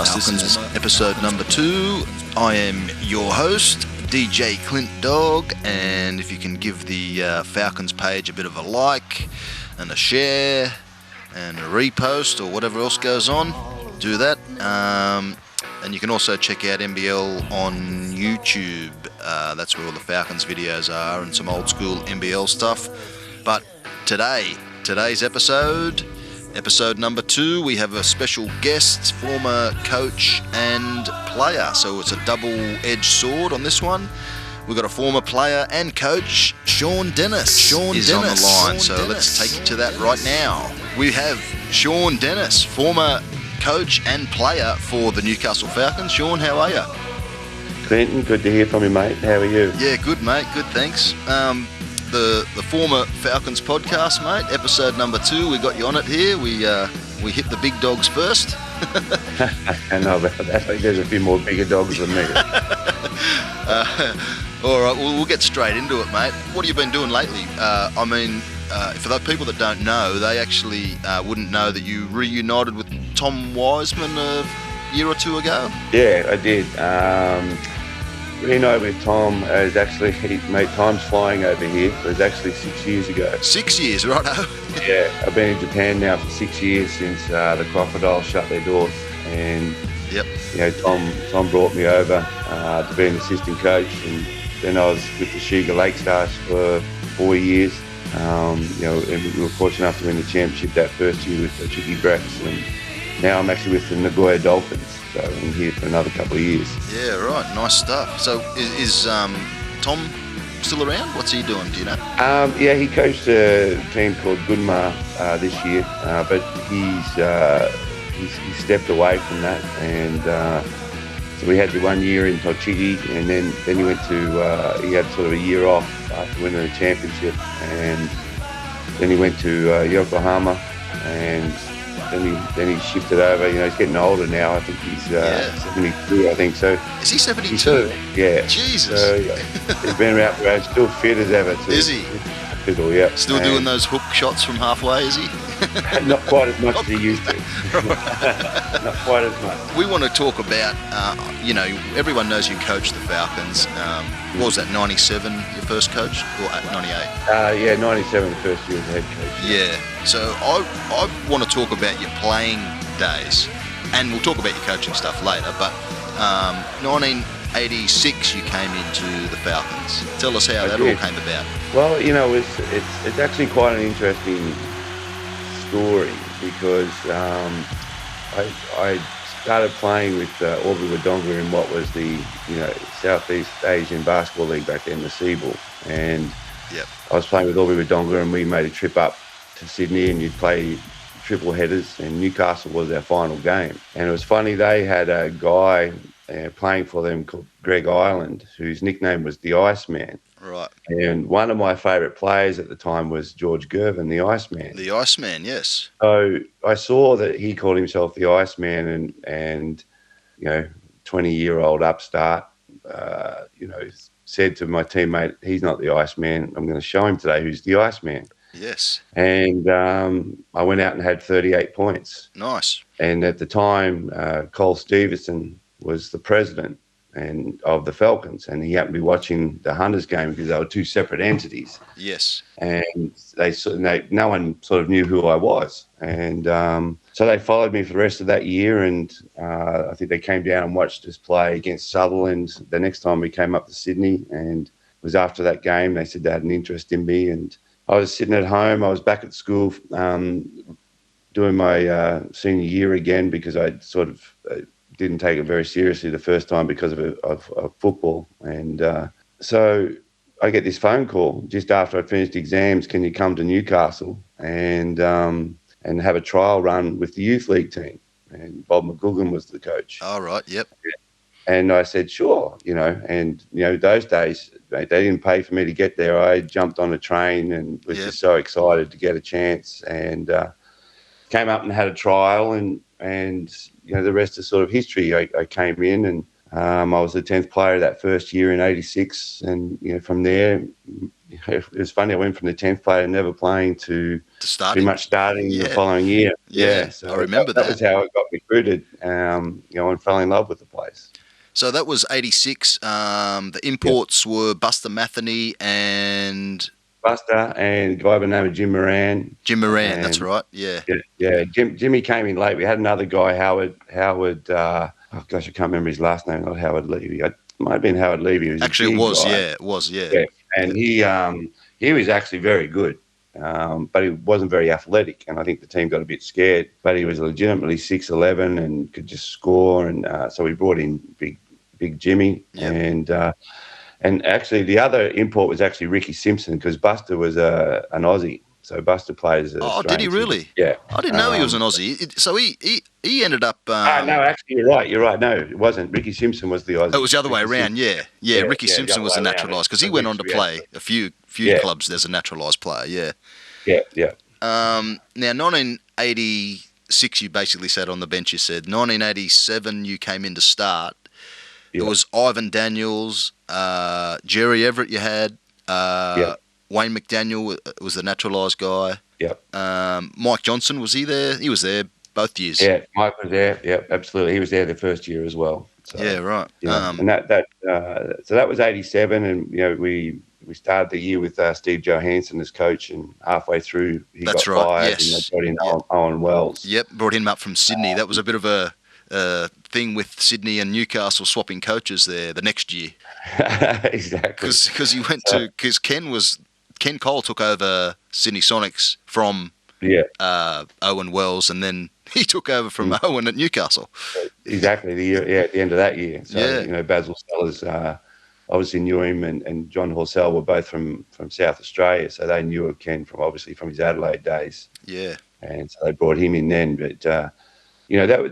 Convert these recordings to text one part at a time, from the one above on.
podcast. This is episode number 2. I am your host, DJ Clint Dog, and if you can give the Falcons page a bit of a like and a share and a repost or whatever else goes on, do that. And you can also check out NBL on YouTube. That's where all the Falcons videos are and some old school NBL stuff. But today's episode number 2, we have a special guest, former coach and player. So it's a double-edged sword on this one. We've got a former player and coach, Shawn Dennis. On the line, so let's take you to that right now. We have Shawn Dennis, former coach and player for the Newcastle Falcons. Shawn, how are you? Clinton, good to hear from you, mate. How are you? Yeah, good, mate. Good, thanks. The former Falcons podcast, mate, episode number 2. We got you on it here. We hit the big dogs first. I know about that. I think there's a few more bigger dogs than me. All right, well, we'll get straight into it, mate. What have you been doing lately? For the people that don't know, they actually wouldn't know that you reunited with Tom Wiseman a year or two ago. Yeah, I did. Reunited with Tom is actually, mate, time's flying over here. It was actually 6 years ago. 6 years, righto. Yeah, I've been in Japan now for 6 years since the Crocodiles shut their doors. And, yep. You know, Tom brought me over to be an assistant coach. And then I was with the Shiga Lake Stars for 4 years. And we were fortunate enough to win the championship that first year with the Chicky Brex. And now I'm actually with the Nagoya Dolphins. So I'm here for another couple of years. Yeah, right. Nice stuff. So is Tom still around? What's he doing? Do you know? Yeah, he coached a team called Gunma this year, but he's stepped away from that. And so we had the 1 year in Tochigi, and then he went to he had sort of a year off after winning the championship, and then he went to Yokohama, and then he shifted over. You know, he's getting older now. I think he's 72, I think. So is he 72? Yeah. Jesus. So he's been around, still fit as ever. Too. Is he? Fiddle, yeah. Still doing those hook shots from halfway, is he? Not quite as much as he used to. Not quite as much. We want to talk about, everyone knows you coached the Falcons. What was that, 97, your first coach? Or 98? Yeah, 97, the first year as head coach. Yeah. So I want to talk about your playing days, and we'll talk about your coaching stuff later, but 1986 you came into the Falcons. Tell us how that all came about. Well, you know, it's actually quite an interesting story because I started playing with Aubrey Wodonga in what was the Southeast Asian Basketball League back then, the Seaball, and yep. I was playing with Aubrey Wodonga, and we made a trip up to Sydney, and you'd play triple headers, and Newcastle was our final game. And it was funny, they had a guy playing for them called Greg Ireland, whose nickname was the Iceman. Right. And one of my favourite players at the time was George Gervin, the Iceman. The Iceman, yes. So I saw that he called himself the Iceman, and 20-year-old upstart, said to my teammate, he's not the Iceman. I'm going to show him today who's the Iceman. Yes. And I went out and had 38 points. Nice. And at the time, Cole Stevenson was the president of the Falcons, and he happened to be watching the Hunters game because they were two separate entities. Yes. And no one sort of knew who I was. And so they followed me for the rest of that year, and I think they came down and watched us play against Sutherland the next time we came up to Sydney. And it was after that game they said they had an interest in me, and I was sitting at home. I was back at school doing my senior year again because I sort of didn't take it very seriously the first time because of football. And so I get this phone call just after I finished exams. Can you come to Newcastle and have a trial run with the youth league team? And Bob McGugan was the coach. All right. Yep. And I said, sure, those days, they didn't pay for me to get there. I jumped on a train and was just so excited to get a chance, and came up and had a trial, and the rest is sort of history. I came in, and I was the 10th player that first year in 86, and from there, it was funny. I went from the 10th player never playing to starting. pretty much starting the following year. Yeah, So I remember that was how I got recruited, and fell in love with the place. So that was 86. The imports were Buster Matheny and... Buster and a guy by the name of Jim Moran. Jim Moran, that's right, yeah. Jimmy came in late. We had another guy, Howard, I can't remember his last name, not Howard Levy. It might have been Howard Levy. Actually, it was. And he was actually very good, but he wasn't very athletic, and I think the team got a bit scared. But he was legitimately 6'11" and could just score, and so we brought in Big Jimmy, and actually the other import was actually Ricky Simpson, because Buster was an Aussie. So Buster plays. Did he really? Yeah. I didn't know he was an Aussie. So he ended up. No, actually, you're right. No, it wasn't. Ricky Simpson was the Aussie. It was the other way around. Yeah. Ricky Simpson was the naturalised, because he went on to play a few clubs as a naturalised player. Yeah. Now, 1986, you basically sat on the bench. You said 1987, you came in to start. It was Ivan Daniels, Jerry Everett. You had. Wayne McDaniel was the naturalised guy. Yep. Mike Johnson, was he there? He was there both years. Yeah, Mike was there. Yep, absolutely. He was there the first year as well. So, yeah, right. And so that was 87, and we started the year with Steve Johansson as coach, and halfway through he got fired, and they brought in Owen Wells. Yep, brought him up from Sydney. That was a bit of a thing with Sydney and Newcastle swapping coaches there the next year. Exactly. Because he went to Ken Cole took over Sydney Sonics from Owen Wells, and then he took over from Owen at Newcastle. Exactly. At the end of that year. So, Basil Sellers obviously knew him, and John Horsell were both from South Australia, so they knew of Ken from his Adelaide days. Yeah. And so they brought him in then. But, that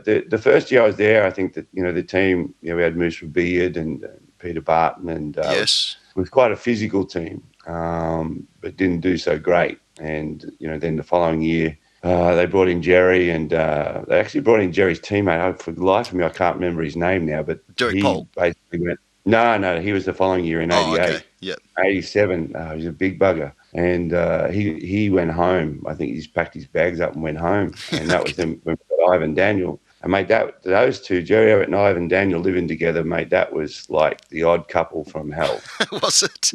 the first year I was there, I think that, the team, we had Moose Beard and Peter Barton, and it was quite a physical team. But didn't do so great. And, then the following year, they brought in Jerry, and they actually brought in Jerry's teammate. For the life of me, I can't remember his name now, but Derek Polk. Basically went, no, he was the following year in 88. Okay. Yep. 87, he was a big bugger. And he went home. I think he just packed his bags up and went home. And that was them when we got Ivan Daniel. And, mate, those two, Jerry Everett and Ivan Daniel, living together, mate, that was like the odd couple from hell. Was it?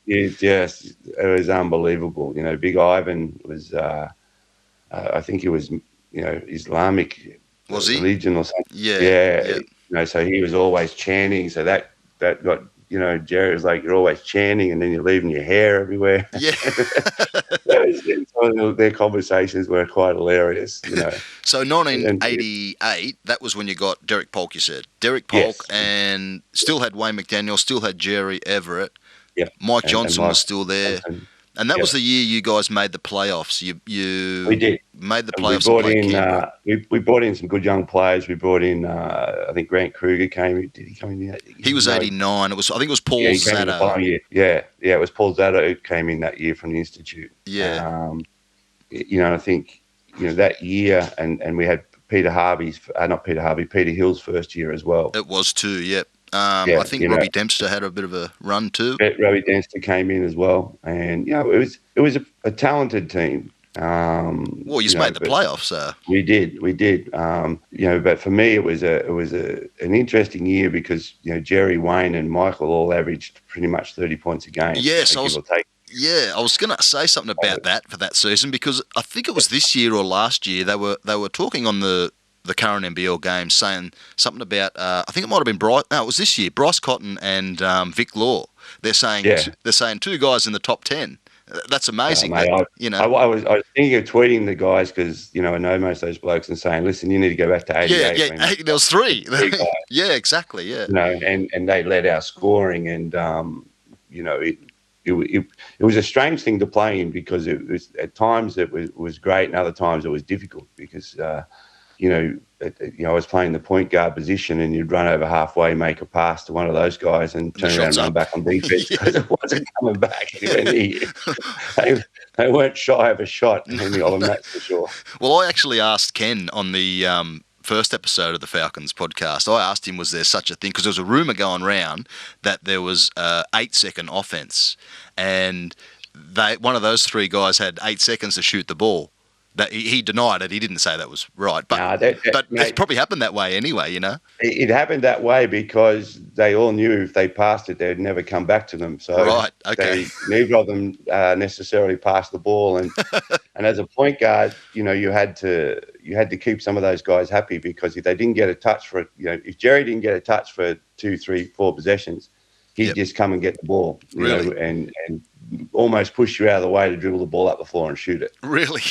It was unbelievable. Big Ivan was, I think he was, Islamic religion or something. Yeah. So he was always chanting. So that got, Jerry was like, you're always chanting, and then you're leaving your hair everywhere. Yeah. Their conversations were quite hilarious. So 1988, that was when you got Derek Polk, you said. Derek Polk, and still had Wayne McDaniel, still had Jerry Everett. Yeah. Mike Johnson was still there. And that was the year you guys made the playoffs. We did. Made the playoffs. We brought in some good young players. We brought in, I think Grant Kruger came. Did he come in? He was 89. I think it was Paul Zatto. It was Paul Zatto who came in that year from the Institute. Yeah. I think, that year, and we had Peter Hill's first year as well. It was too, yep. I think Robbie Dempster had a bit of a run too. Robbie Dempster came in as well, and it was a talented team. Well, you made the playoffs. We did. But for me, it was an interesting year because Jerry, Wayne, and Michael all averaged pretty much 30 points a game. Yes, I was going to say something about that for that season, because I think it was this year or last year they were talking on the current NBL game, saying something about I think it might have been Bryce. No, it was this year. Bryce Cotton and Vic Law. They're saying two guys in the top 10. That's amazing. Mate, I was thinking of tweeting the guys because I know most of those blokes and saying, listen, you need to go back to 88. Yeah, there was three. Yeah, exactly. Yeah. And they led our scoring, and it was a strange thing to play in because it was at times it was great and other times it was difficult because. I was playing the point guard position, and you'd run over halfway, make a pass to one of those guys, and turn around and run back on defense because it wasn't coming back anywhere near you. They weren't shy of a shot, any of them, that's for sure. Well, I actually asked Ken on the first episode of the Falcons podcast, I asked him, was there such a thing? Because there was a rumour going round that there was 8-second offence, and one of those three guys had 8 seconds to shoot the ball. That he denied it. He didn't say that was right, but but mate, it's probably happened that way anyway. It happened that way because they all knew if they passed it, they'd never come back to them. So right, okay. Neither of them necessarily passed the ball, and as a point guard, you had to keep some of those guys happy, because if they didn't get a touch for, if Jerry didn't get a touch for 2, 3, 4 possessions, he'd just come and get the ball, really? and almost push you out of the way to dribble the ball up the floor and shoot it. Really?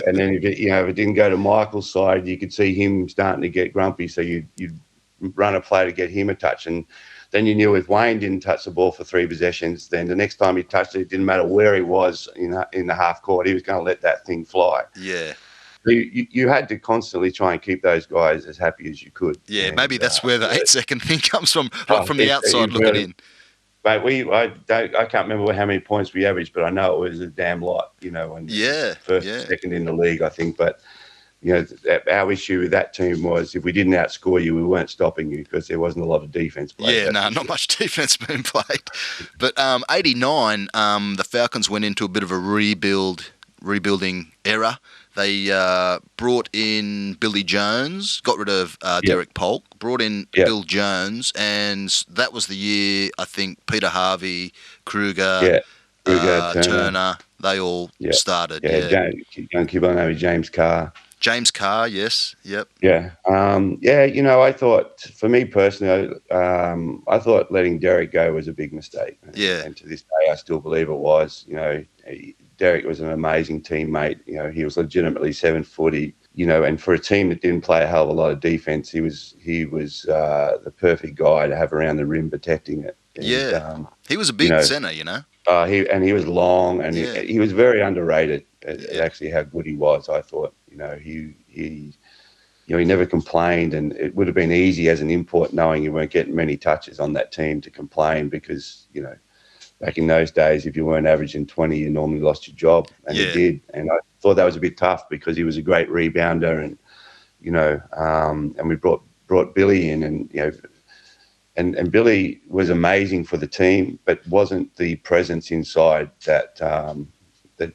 And then if it didn't go to Michael's side, you could see him starting to get grumpy. So you'd run a play to get him a touch. And then you knew if Wayne didn't touch the ball for 3 possessions, then the next time he touched it, it didn't matter where he was in the half court, he was going to let that thing fly. Yeah. So you had to constantly try and keep those guys as happy as you could. Yeah, and maybe that's where the 8-second thing comes from, from the outside looking in. Mate, I can't remember how many points we averaged, but I know it was a damn lot, and second in the league, I think. But, our issue with that team was if we didn't outscore you, we weren't stopping you, because there wasn't a lot of defense played. Yeah, not much defense being played. But 89, the Falcons went into a bit of a rebuilding era. They brought in Billy Jones, got rid of Derek Polk, brought in Bill Jones, and that was the year, I think, Peter Harvey, Kruger, Turner, they all started. Young kid by the name of James Carr. James Carr, yes, yep. Yeah, I thought, for me personally, I thought letting Derek go was a big mistake. Yeah. And to this day, I still believe it was. Derek was an amazing teammate. He was legitimately 7-foot. And for a team that didn't play a hell of a lot of defense, he was the perfect guy to have around the rim protecting it. And, he was a big center, he was long, and he was very underrated. Actually, how good he was, I thought. He never complained, and it would have been easy as an import, knowing you weren't getting many touches on that team, to complain, because back in those days, if you weren't averaging 20, you normally lost your job, and he did. And I thought that was a bit tough, because he was a great rebounder, and and we brought Billy in, and Billy was amazing for the team, but wasn't the presence inside that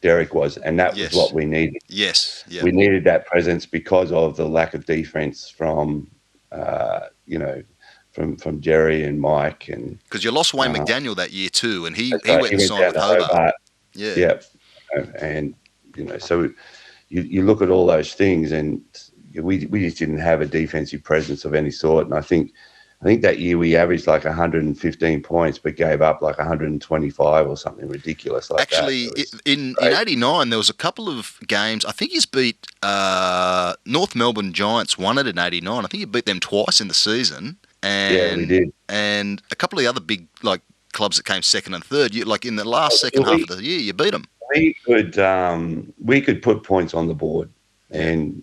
Derek was, and that was what we needed. Yes, we needed that presence because of the lack of defense from from Jerry and Mike, and because you lost Wayne McDaniel that year too, and he went and signed with Hobart. Yeah, and so you look at all those things, and we just didn't have a defensive presence of any sort. And I think that year we averaged like 115 points, but gave up like 125 or something ridiculous like that. Actually, in 89, there was a couple of games. I think he's beat North Melbourne Giants, won it in 89. I think he beat them twice in the season. And, we did. And a couple of the other big clubs that came second and third. In the last second half of the year, you beat them. We could put points on the board, and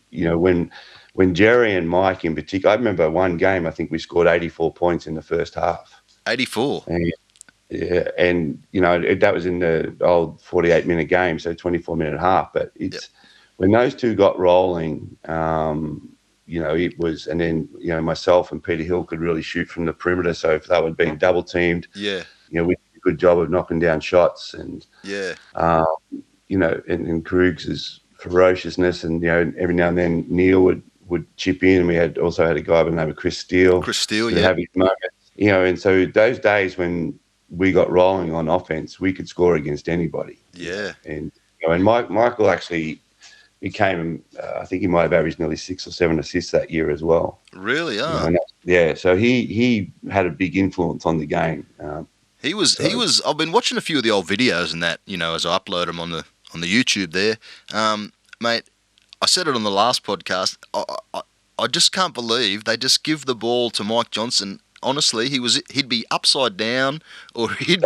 when Jerry and Mike in particular, I remember one game, I think we scored 84 points in the first half. 84? And that was in the old 48-minute game, so 24-minute half. But when those two got rolling, it was, and then, myself and Peter Hill could really shoot from the perimeter. So if they were being double teamed, we did a good job of knocking down shots, and, and Krug's ferociousness, and, every now and then Neil would chip in, and we also had a guy by the name of Chris Steele. Have his moments, and so those days when we got rolling on offense, we could score against anybody. Yeah. And and Michael actually became, I think he might have averaged nearly 6 or 7 assists that year as well. Really? So he had a big influence on the game. He was. I've been watching a few of the old videos and that, as I upload them on the YouTube there, mate. I said it on the last podcast. I just can't believe they just give the ball to Mike Johnson. Honestly, he'd be upside down, or he'd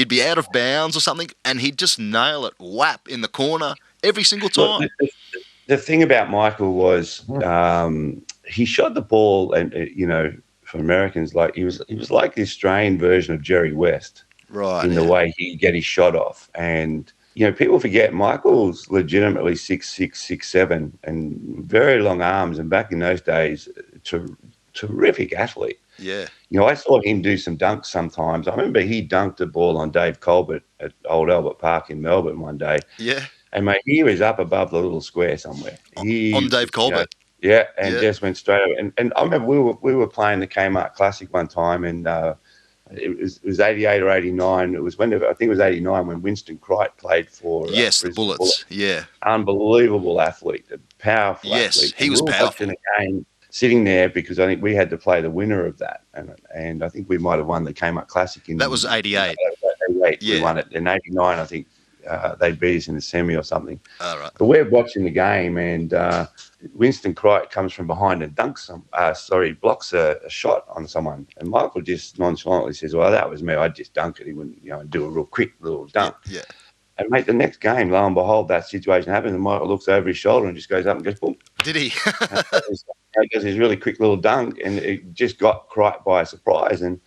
be out of bounds or something, and he'd just nail it, whap, in the corner every single time. Well, the thing about Michael was he shot the ball, and for Americans, like he was like the Australian version of Jerry West, right? In the way he'd get his shot off, and People forget Michael's legitimately 6'6", 6'7", and very long arms. And back in those days, terrific athlete. Yeah. I saw him do some dunks sometimes. I remember he dunked a ball on Dave Colbert at Old Albert Park in Melbourne one day. Yeah. And, mate, he was up above the little square somewhere. On Dave Colbert. Yeah, and Yeah. just went straight over. And I remember we were playing the Kmart Classic one time, and it was 88 or 89. It was I think it was 89 when Winston Crichton played for Yes, the Brisbane Bullets. Yeah. Unbelievable athlete, a powerful Yes, athlete. he And was we were powerful. watching a game, sitting there because I think we had to play the winner of that, and I think we might have won the Kmart Classic in That was 88. 88. Yeah. We won it in 89. I think they beat us in the semi or something. All right. But we're watching the game, and Winston Crichton comes from behind and blocks a shot on someone. And Michael just nonchalantly says, "Well, that was me. I'd just dunk it. He wouldn't, do a real quick little dunk." Yeah. And, mate, the next game, lo and behold, that situation happens, and Michael looks over his shoulder and just goes up and goes, boom. Did he? He does his really quick little dunk, and it just got Crichton by surprise. And,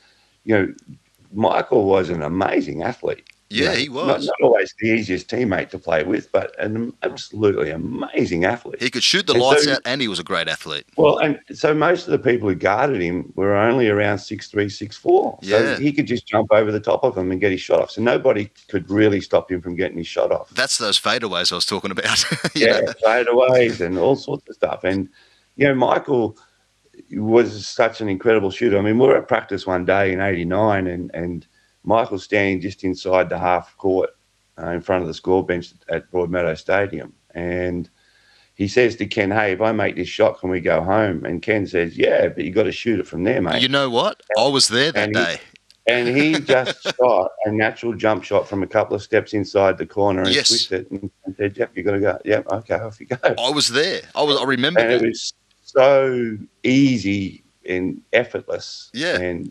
Michael was an amazing athlete. Yeah, he was. Not always the easiest teammate to play with, but an absolutely amazing athlete. He could shoot the lights out, and he was a great athlete. Well, and so most of the people who guarded him were only around 6'3", 6'4". Yeah. So he could just jump over the top of them and get his shot off. So nobody could really stop him from getting his shot off. That's those fadeaways I was talking about. Fadeaways and all sorts of stuff. And, Michael was such an incredible shooter. I mean, we were at practice one day in 89, and Michael's standing just inside the half court in front of the score bench at Broadmeadow Stadium. And he says to Ken, "Hey, if I make this shot, can we go home?" And Ken says, "Yeah, but you got to shoot it from there, mate." You know what? I was there that day. And he just shot a natural jump shot from a couple of steps inside the corner and switched it and said, "Yep, you got to go." "Yep, okay, off you go." I was there. I remember and that. It was so easy and effortless. Yeah. And,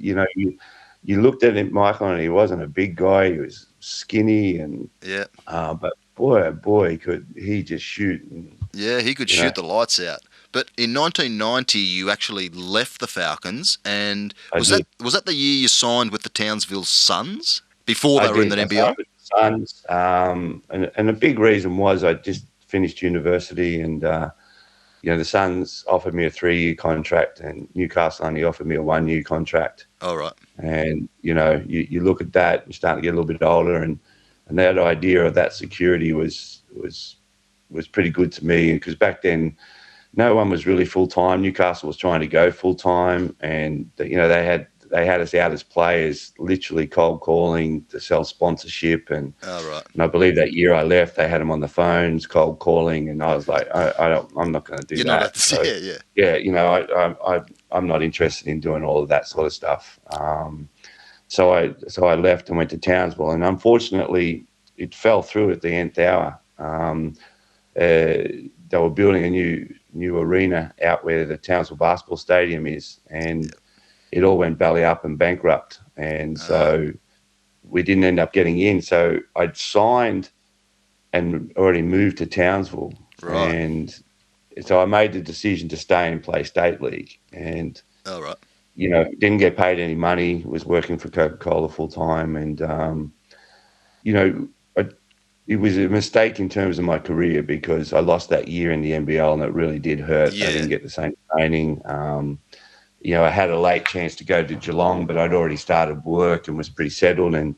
you looked at him, Michael, and he wasn't a big guy. He was skinny and but boy, could he just shoot. And, he could shoot the lights out. But in 1990, you actually left the Falcons, and was that the year you signed with the Townsville Suns before they were in the NBL? Suns, and a big reason was I just finished university, and the Suns offered me a 3-year contract, and Newcastle only offered me a 1-year contract. Oh, right. And you look at that, you're starting to get a little bit older, and that idea of that security was pretty good to me, because back then no one was really full time. Newcastle was trying to go full time, and they had us out as players, literally cold calling to sell sponsorship. And, and I believe that year I left, they had them on the phones, cold calling, and I was like, I'm not going to do that. I'm not interested in doing all of that sort of stuff. So I left and went to Townsville, and unfortunately, it fell through at the nth hour. They were building a new arena out where the Townsville basketball stadium is, and it all went belly up and bankrupt. And so we didn't end up getting in. So I'd signed and already moved to Townsville. Right. And so I made the decision to stay and play state league. And, didn't get paid any money, was working for Coca-Cola full time. And, it was a mistake in terms of my career, because I lost that year in the NBL, and it really did hurt. Yeah. I didn't get the same training. I had a late chance to go to Geelong, but I'd already started work and was pretty settled. And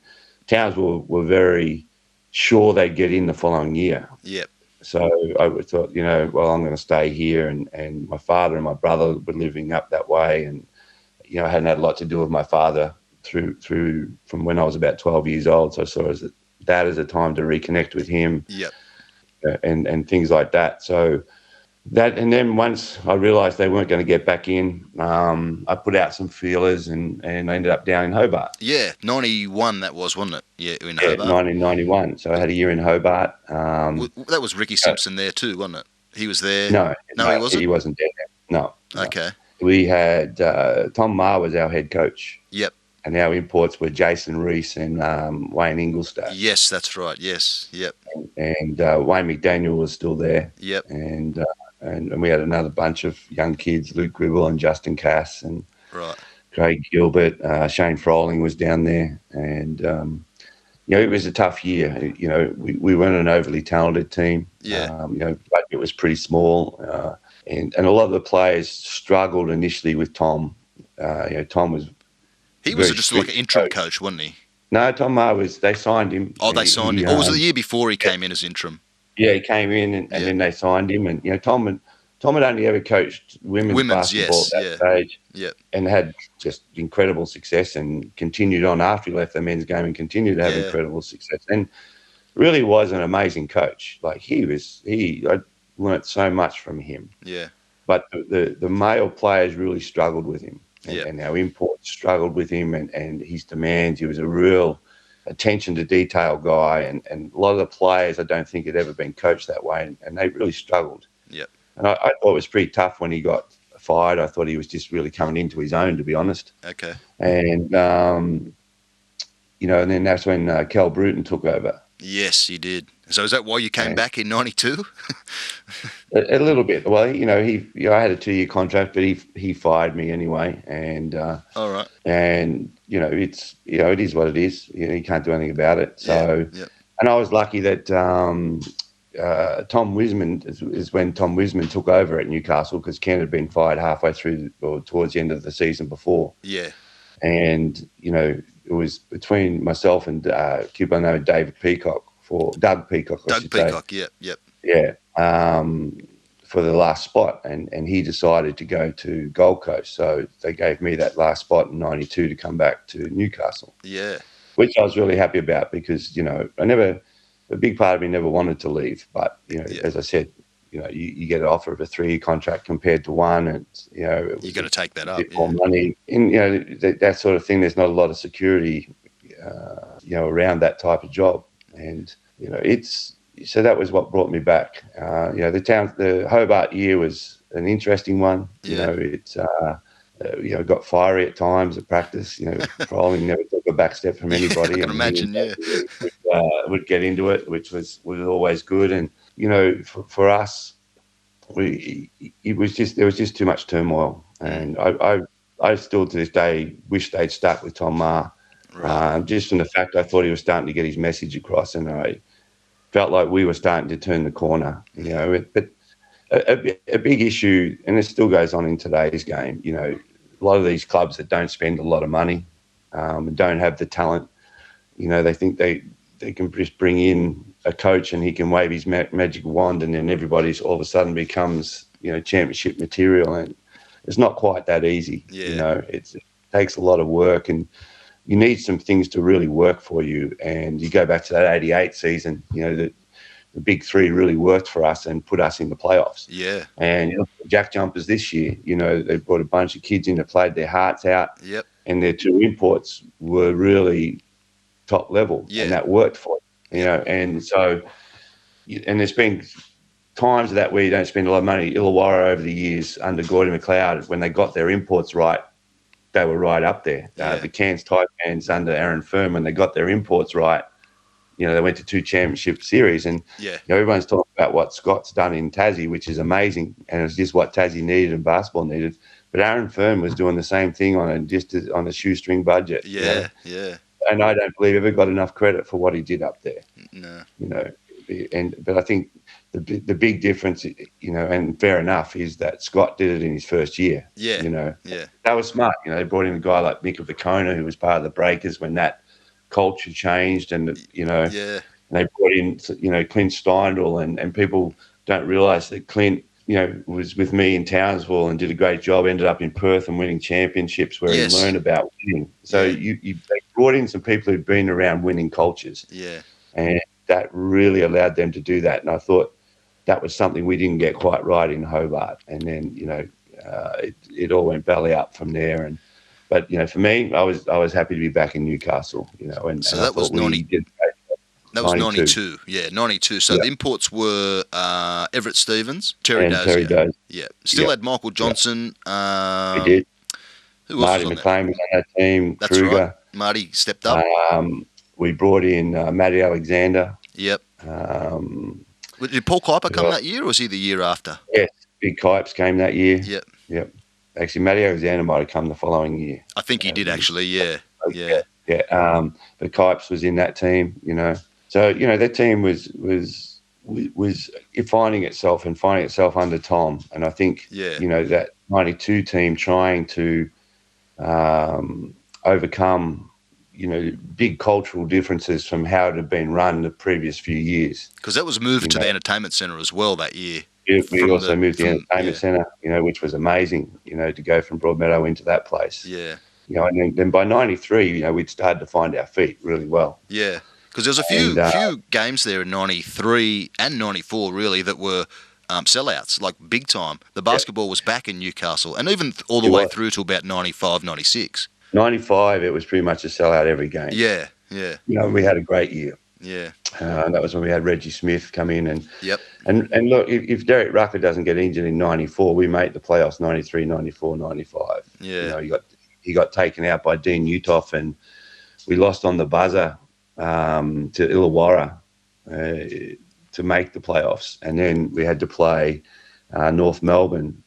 Townsville were very sure they'd get in the following year. Yep. So I thought, I'm going to stay here. And my father and my brother were living up that way. And, I hadn't had a lot to do with my father through from when I was about 12 years old. So I saw that as a time to reconnect with him. Yep. And things like that. So that, and then once I realised they weren't going to get back in, I put out some feelers, and I ended up down in Hobart. Yeah, 91 that was, wasn't it? Yeah, in Hobart. 1991. So I had a year in Hobart. That was Ricky Simpson there too, wasn't it? He was there. No, he wasn't. He wasn't there. No. Okay. We had Tom Maher was our head coach. Yep. And our imports were Jason Reese and Wayne Ingolstadt. Yes, that's right. Yes. Yep. And Wayne McDaniel was still there. Yep. And we had another bunch of young kids, Luke Gribble and Justin Cass and Craig Gilbert. Shane Froling was down there. And, it was a tough year. We weren't an overly talented team. Yeah. Budget was pretty small, and a lot of the players struggled initially with Tom. Tom was He was very just like strict an interim coach. coach, wasn't he? No, Tom Maher they signed him. Oh, they signed him. Or was it the year before he came in as interim? Yeah, he came in and then they signed him. And Tom had only ever coached women's basketball yes, at that stage, yeah, and had just incredible success, and continued on after he left the men's game and continued to have incredible success. And really was an amazing coach. Like I learnt so much from him. Yeah. But the male players really struggled with him, and our imports struggled with him, and his demands. He was a real attention to detail guy, and a lot of the players I don't think had ever been coached that way, and they really struggled. Yep. And I thought it was pretty tough when he got fired. I thought he was just really coming into his own, to be honest. Okay. And and then that's when Cal Bruton took over. Yes, he did. So is that why you came back in '92? A little bit. Well, I had a 2-year contract, but he fired me anyway. And all right. And it is what it is. You can't do anything about it. So, and I was lucky that Tom Wiseman is when Tom Wiseman took over at Newcastle, because Ken had been fired halfway through or towards the end of the season before. Yeah. And it was between myself and kid by the name of Doug Peacock. Doug Peacock. Yep. Yeah. For the last spot, and he decided to go to Gold Coast. So they gave me that last spot in '92 to come back to Newcastle. Yeah. Which I was really happy about, because a big part of me never wanted to leave, but as I said, you get an offer of a 3-year contract compared to one, and you're going to take that up. More money, and that sort of thing. There's not a lot of security, around that type of job, and so that was what brought me back. The Hobart year was an interesting one. Yeah. Got fiery at times at practice. Trolling never took a back step from anybody. I can imagine. Would get into it, which was always good. And for us, there was just too much turmoil, and I still to this day wish they'd start with Tom Maher. Right. Just from the fact I thought he was starting to get his message across, and I felt like we were starting to turn the corner. But a big issue, and it still goes on in today's game. A lot of these clubs that don't spend a lot of money, and don't have the talent, they think they can just bring in a coach and he can wave his magic wand, and then everybody's all of a sudden becomes championship material, and it's not quite that easy. It takes a lot of work, and you need some things to really work for you. And you go back to that '88 season, the big three really worked for us and put us in the playoffs. Yeah. And Jack Jumpers this year, they brought a bunch of kids in that played their hearts out. Yep. And their 2 imports were really top level. Yeah. And that worked for them, And so, and there's been times of that where you don't spend a lot of money. Illawarra over the years under Gordon McLeod, when they got their imports right, they were right up there. The Cairns Taipans under Aaron Furman, they got their imports right. They went to 2 championship series, and everyone's talking about what Scott's done in Tassie, which is amazing, and it's just what Tassie needed and basketball needed. But Aaron Furman was doing the same thing on a shoestring budget. Yeah. And I don't believe ever got enough credit for what he did up there. No. But I think the big difference, and fair enough, is that Scott did it in his first year. Yeah. That was smart. They brought in a guy like Mick of Vicona, who was part of the Breakers when that culture changed, and and they brought in Clint Steindl, and people don't realise that Clint was with me in Townsville and did a great job, ended up in Perth and winning championships where he learned about winning. So they brought in some people who'd been around winning cultures, and that really allowed them to do that. And I thought that was something we didn't get quite right in Hobart, and then it all went belly up from there. But for me, I was happy to be back in Newcastle. And so that was 92. Yeah, 92. So the imports were Everett Stevens, Terry Dozier. Yeah, still had Michael Johnson. We did. Who else Marty was on McLean was on that team. That's Kruger. right. Marty stepped up. We brought in Matty Alexander. Yep. Did Paul Kuiper come that year, or was he the year after? Yes, Big Kipes came that year. Yep. Actually, Matty Alexander might have come the following year. I think he did actually. Yeah. Yeah. But Kipes was in that team, you know. So, you know, that team was finding itself under Tom. And I think, you know, that 92 team trying to overcome, you know, big cultural differences from how it had been run the previous few years. Because that was moved to the entertainment centre as well that year. We also moved to the entertainment centre, you know, which was amazing, you know, to go from Broadmeadow into that place. Yeah. You know, and then by 93, you know, we'd started to find our feet really well. Yeah. Because there was a few games there in 93 and 94, really, that were sellouts, like big time. The basketball was back in Newcastle, and even all the way through to about 95, 96. 95, it was pretty much a sellout every game. Yeah, yeah. You know, we had a great year. Yeah. And that was when we had Reggie Smith come in. And and look, if Derek Rucker doesn't get injured in 94, we made the playoffs 93, 94, 95. Yeah. You know, he got taken out by Dean Newtoff, and we lost on the buzzer to Illawarra to make the playoffs. And then we had to play North Melbourne.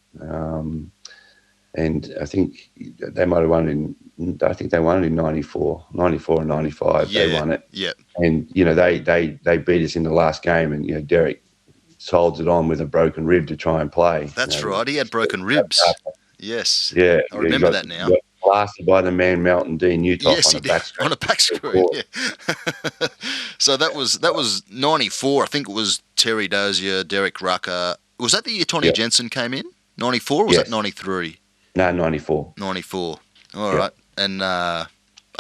And I think they might have won in 94 and 95. Yeah, they won it. Yeah. And, you know, they beat us in the last game, and, you know, Derek soldiered on with a broken rib to try and play. That's right. He had broken ribs. Yes. Yeah. I remember that now. Blasted by the man Melton Dean Newtoff on a back screen. Yeah. So that was 94. I think it was Terry Dozier, Derek Rucker. Was that the year Tony Jensen came in? 94 or was that 93? No, 94. 94. All right. And I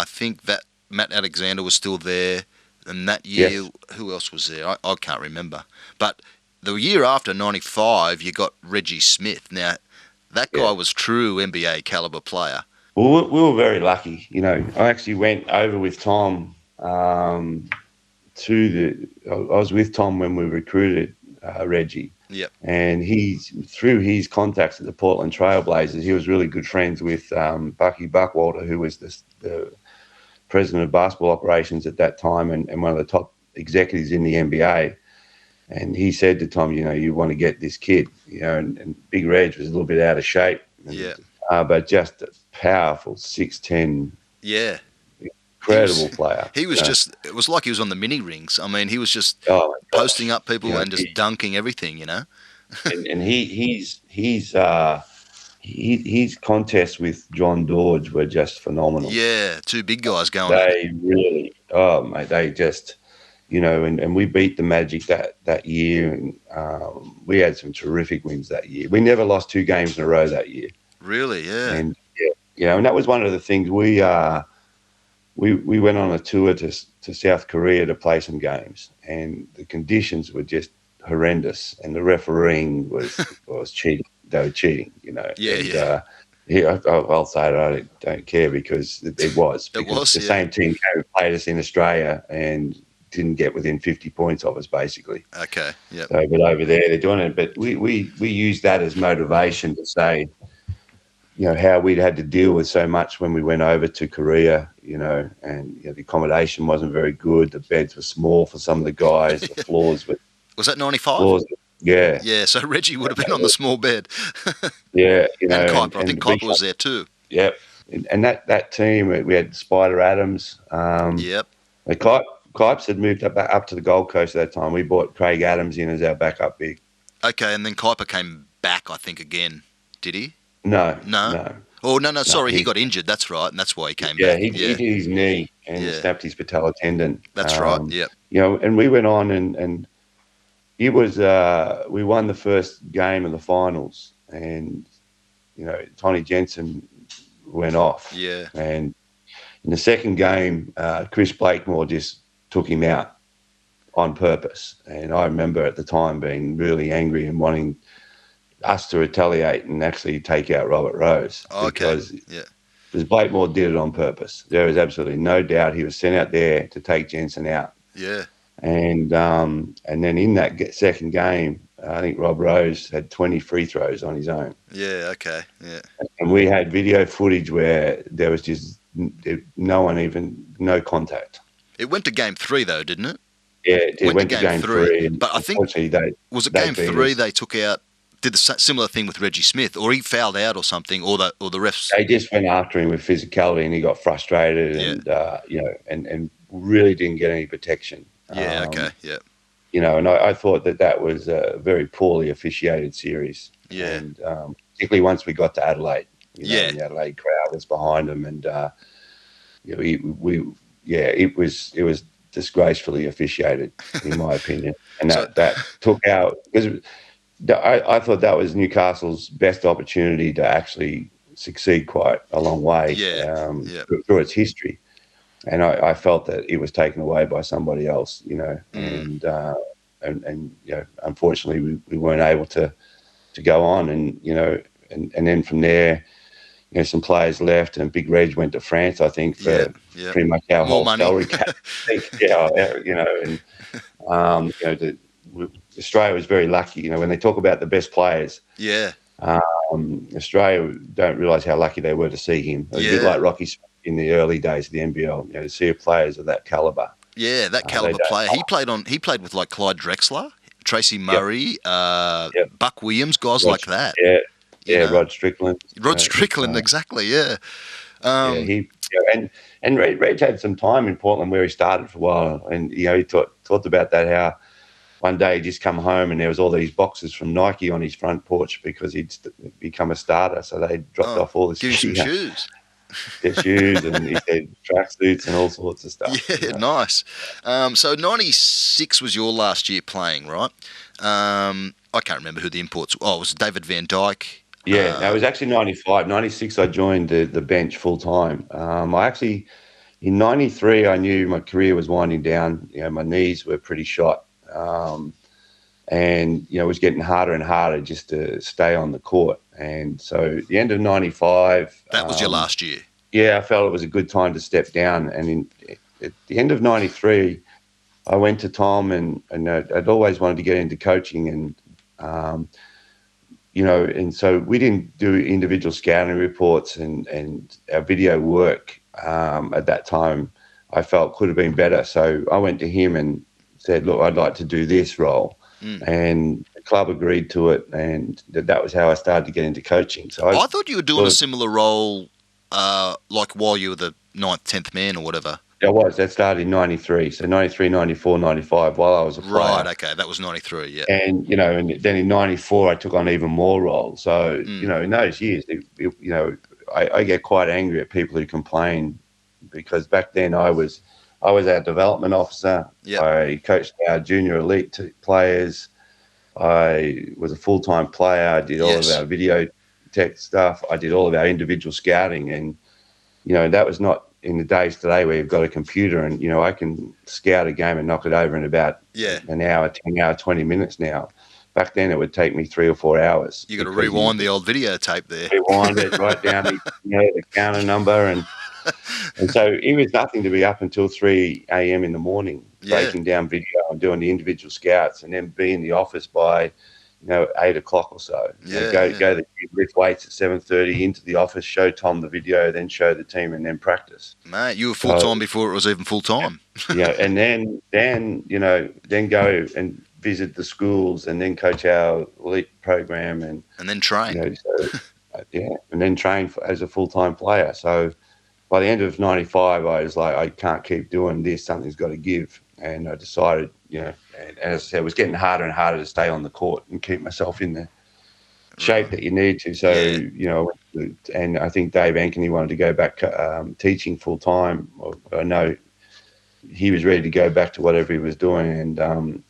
think that Matt Alexander was still there. And that year, who else was there? I can't remember. But the year after, 95, you got Reggie Smith. Now, that guy was true NBA caliber player. Well, we were very lucky. You know, I actually went over with Tom I was with Tom when we recruited Reggie. Yep. And through his contacts at the Portland Trailblazers, he was really good friends with Bucky Buckwalter, who was the president of basketball operations at that time and one of the top executives in the NBA. And he said to Tom, you know, you want to get this kid, you know, and Big Reg was a little bit out of shape. But just a powerful 6'10". Yeah. Incredible player. He was it was like he was on the mini rings. I mean, he was just posting up people and just dunking everything, you know. and his contests with John Dodge were just phenomenal. Yeah, two big guys going. They really, mate, they just, you know, and we beat the Magic that year, and we had some terrific wins that year. We never lost 2 games in a row that year. Really, yeah. And and that was one of the things we went on a tour to South Korea to play some games, and the conditions were just horrendous, and the refereeing was cheating. They were cheating, you know. I'll say it. I don't care because it was. The same team came and played us in Australia and didn't get within 50 points of us, basically. Okay. Yeah. So, but over there they're doing it. But we used that as motivation to say, you know, how we'd had to deal with so much when we went over to Korea, you know, and you know, the accommodation wasn't very good. The beds were small for some of the guys. The floors were. Was that 95? Yeah. Yeah, so Reggie would have been on the small bed. Yeah, you know. And Kuiper. I think Kuiper was there too. Yep. And that team, we had Spider Adams. Yep. Kipes had moved up to the Gold Coast at that time. We brought Craig Adams in as our backup big. Okay, and then Kuiper came back, I think, again. Did he? No. Oh, no, sorry, he got injured. That's right, and that's why he came back. He hit his knee and snapped his patellar tendon. That's right, yeah. You know, and we went on and it was, we won the first game of the finals, and, you know, Tony Jensen went off. Yeah. And in the second game, Chris Blakemore just took him out on purpose. And I remember at the time being really angry and wanting us to retaliate and actually take out Robert Rose. Because Blakemore did it on purpose. There was absolutely no doubt he was sent out there to take Jensen out. Yeah. And then in that second game, I think Rob Rose had 20 free throws on his own. Yeah, okay, yeah. And we had video footage where there was just no contact. It went to game 3 though, didn't it? Yeah, it went to game 3. But I think, was it game 3 they took out did the similar thing with Reggie Smith, or he fouled out or something, or the refs. They just went after him with physicality, and he got frustrated, Yeah. and and really didn't get any protection. Yeah. Okay. Yeah. And I thought that was a very poorly officiated series. Yeah. And particularly once we got to Adelaide, Yeah. and the Adelaide crowd was behind them, and it was disgracefully officiated, in my opinion, and that took out, because I thought that was Newcastle's best opportunity to actually succeed quite a long way through its history. And I felt that it was taken away by somebody else, and unfortunately we weren't able to go on, and then from there, some players left, and Big Reg went to France, I think, for pretty much our More whole money. salary cap. Australia was very lucky, when they talk about the best players. Yeah. Australia don't realise how lucky they were to see him. It was a bit like Rocky Smith in the early days of the NBL, to see players of that calibre. Yeah, that calibre player. He played with like Clyde Drexler, Tracy Murray, Buck Williams, guys like that. Rod Strickland. Rod Strickland, exactly. Yeah. And Reg had some time in Portland where he started for a while, and he talked about that, how one day he just come home and there was all these boxes from Nike on his front porch because he'd become a starter. So they dropped off all his shoes. Their shoes, and he said tracksuits and all sorts of stuff. Yeah, nice. So 96 was your last year playing, right? I can't remember who the imports. Oh, it was David Van Dyke. Yeah, it was actually 95. 96, I joined the bench full time. In 93, I knew my career was winding down. My knees were pretty shot. And it was getting harder and harder just to stay on the court. And so at the end of 95... That was your last year? Yeah, I felt it was a good time to step down. And at the end of 93, I went to Tom, and I'd always wanted to get into coaching. And, and so we didn't do individual scouting reports, and our video work at that time I felt could have been better. So I went to him and said, look, I'd like to do this role. And the club agreed to it, and that was how I started to get into coaching. So I thought you were doing a similar role like while you were the 9th, 10th man or whatever. I was. That started in 93. So 93, 94, 95, while I was a player. Right, okay. That was 93, yeah. And, and then in 94, I took on even more roles. So, in those years, I get quite angry at people who complain, because back then I was our development officer. Yep. I coached our junior elite players. I was a full-time player. I did all of our video tech stuff. I did all of our individual scouting. And, that was not in the days today where you've got a computer and, I can scout a game and knock it over in about an hour, 10 hour, 20 minutes now. Back then it would take me 3 or 4 hours. You got to rewind the old videotape there. Rewind it, write down the counter number, and so it was nothing to be up until 3 a.m. in the morning, breaking down video and doing the individual scouts, and then be in the office by 8 o'clock or so. Go to the lift weights at 7:30, into the office, show Tom the video, then show the team, and then practice. Mate, you were full time before it was even full time. And then go and visit the schools, and then coach our elite program, and then train. And then train as a full-time player. So by the end of 95, I was like, I can't keep doing this. Something's got to give. And I decided, and as I said, it was getting harder and harder to stay on the court and keep myself in the shape that you need to. So, and I think Dave Ankeny wanted to go back teaching full-time. I know he was ready to go back to whatever he was doing. And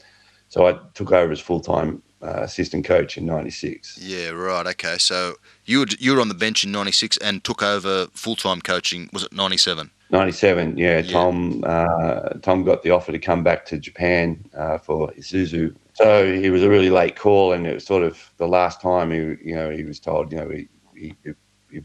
so I took over as full-time assistant coach in 96. Yeah, right. Okay. So you were on the bench in 96 and took over full-time coaching. Was it 97? 97, yeah. Tom got the offer to come back to Japan for Isuzu. So it was a really late call, and it was sort of the last time he was told, if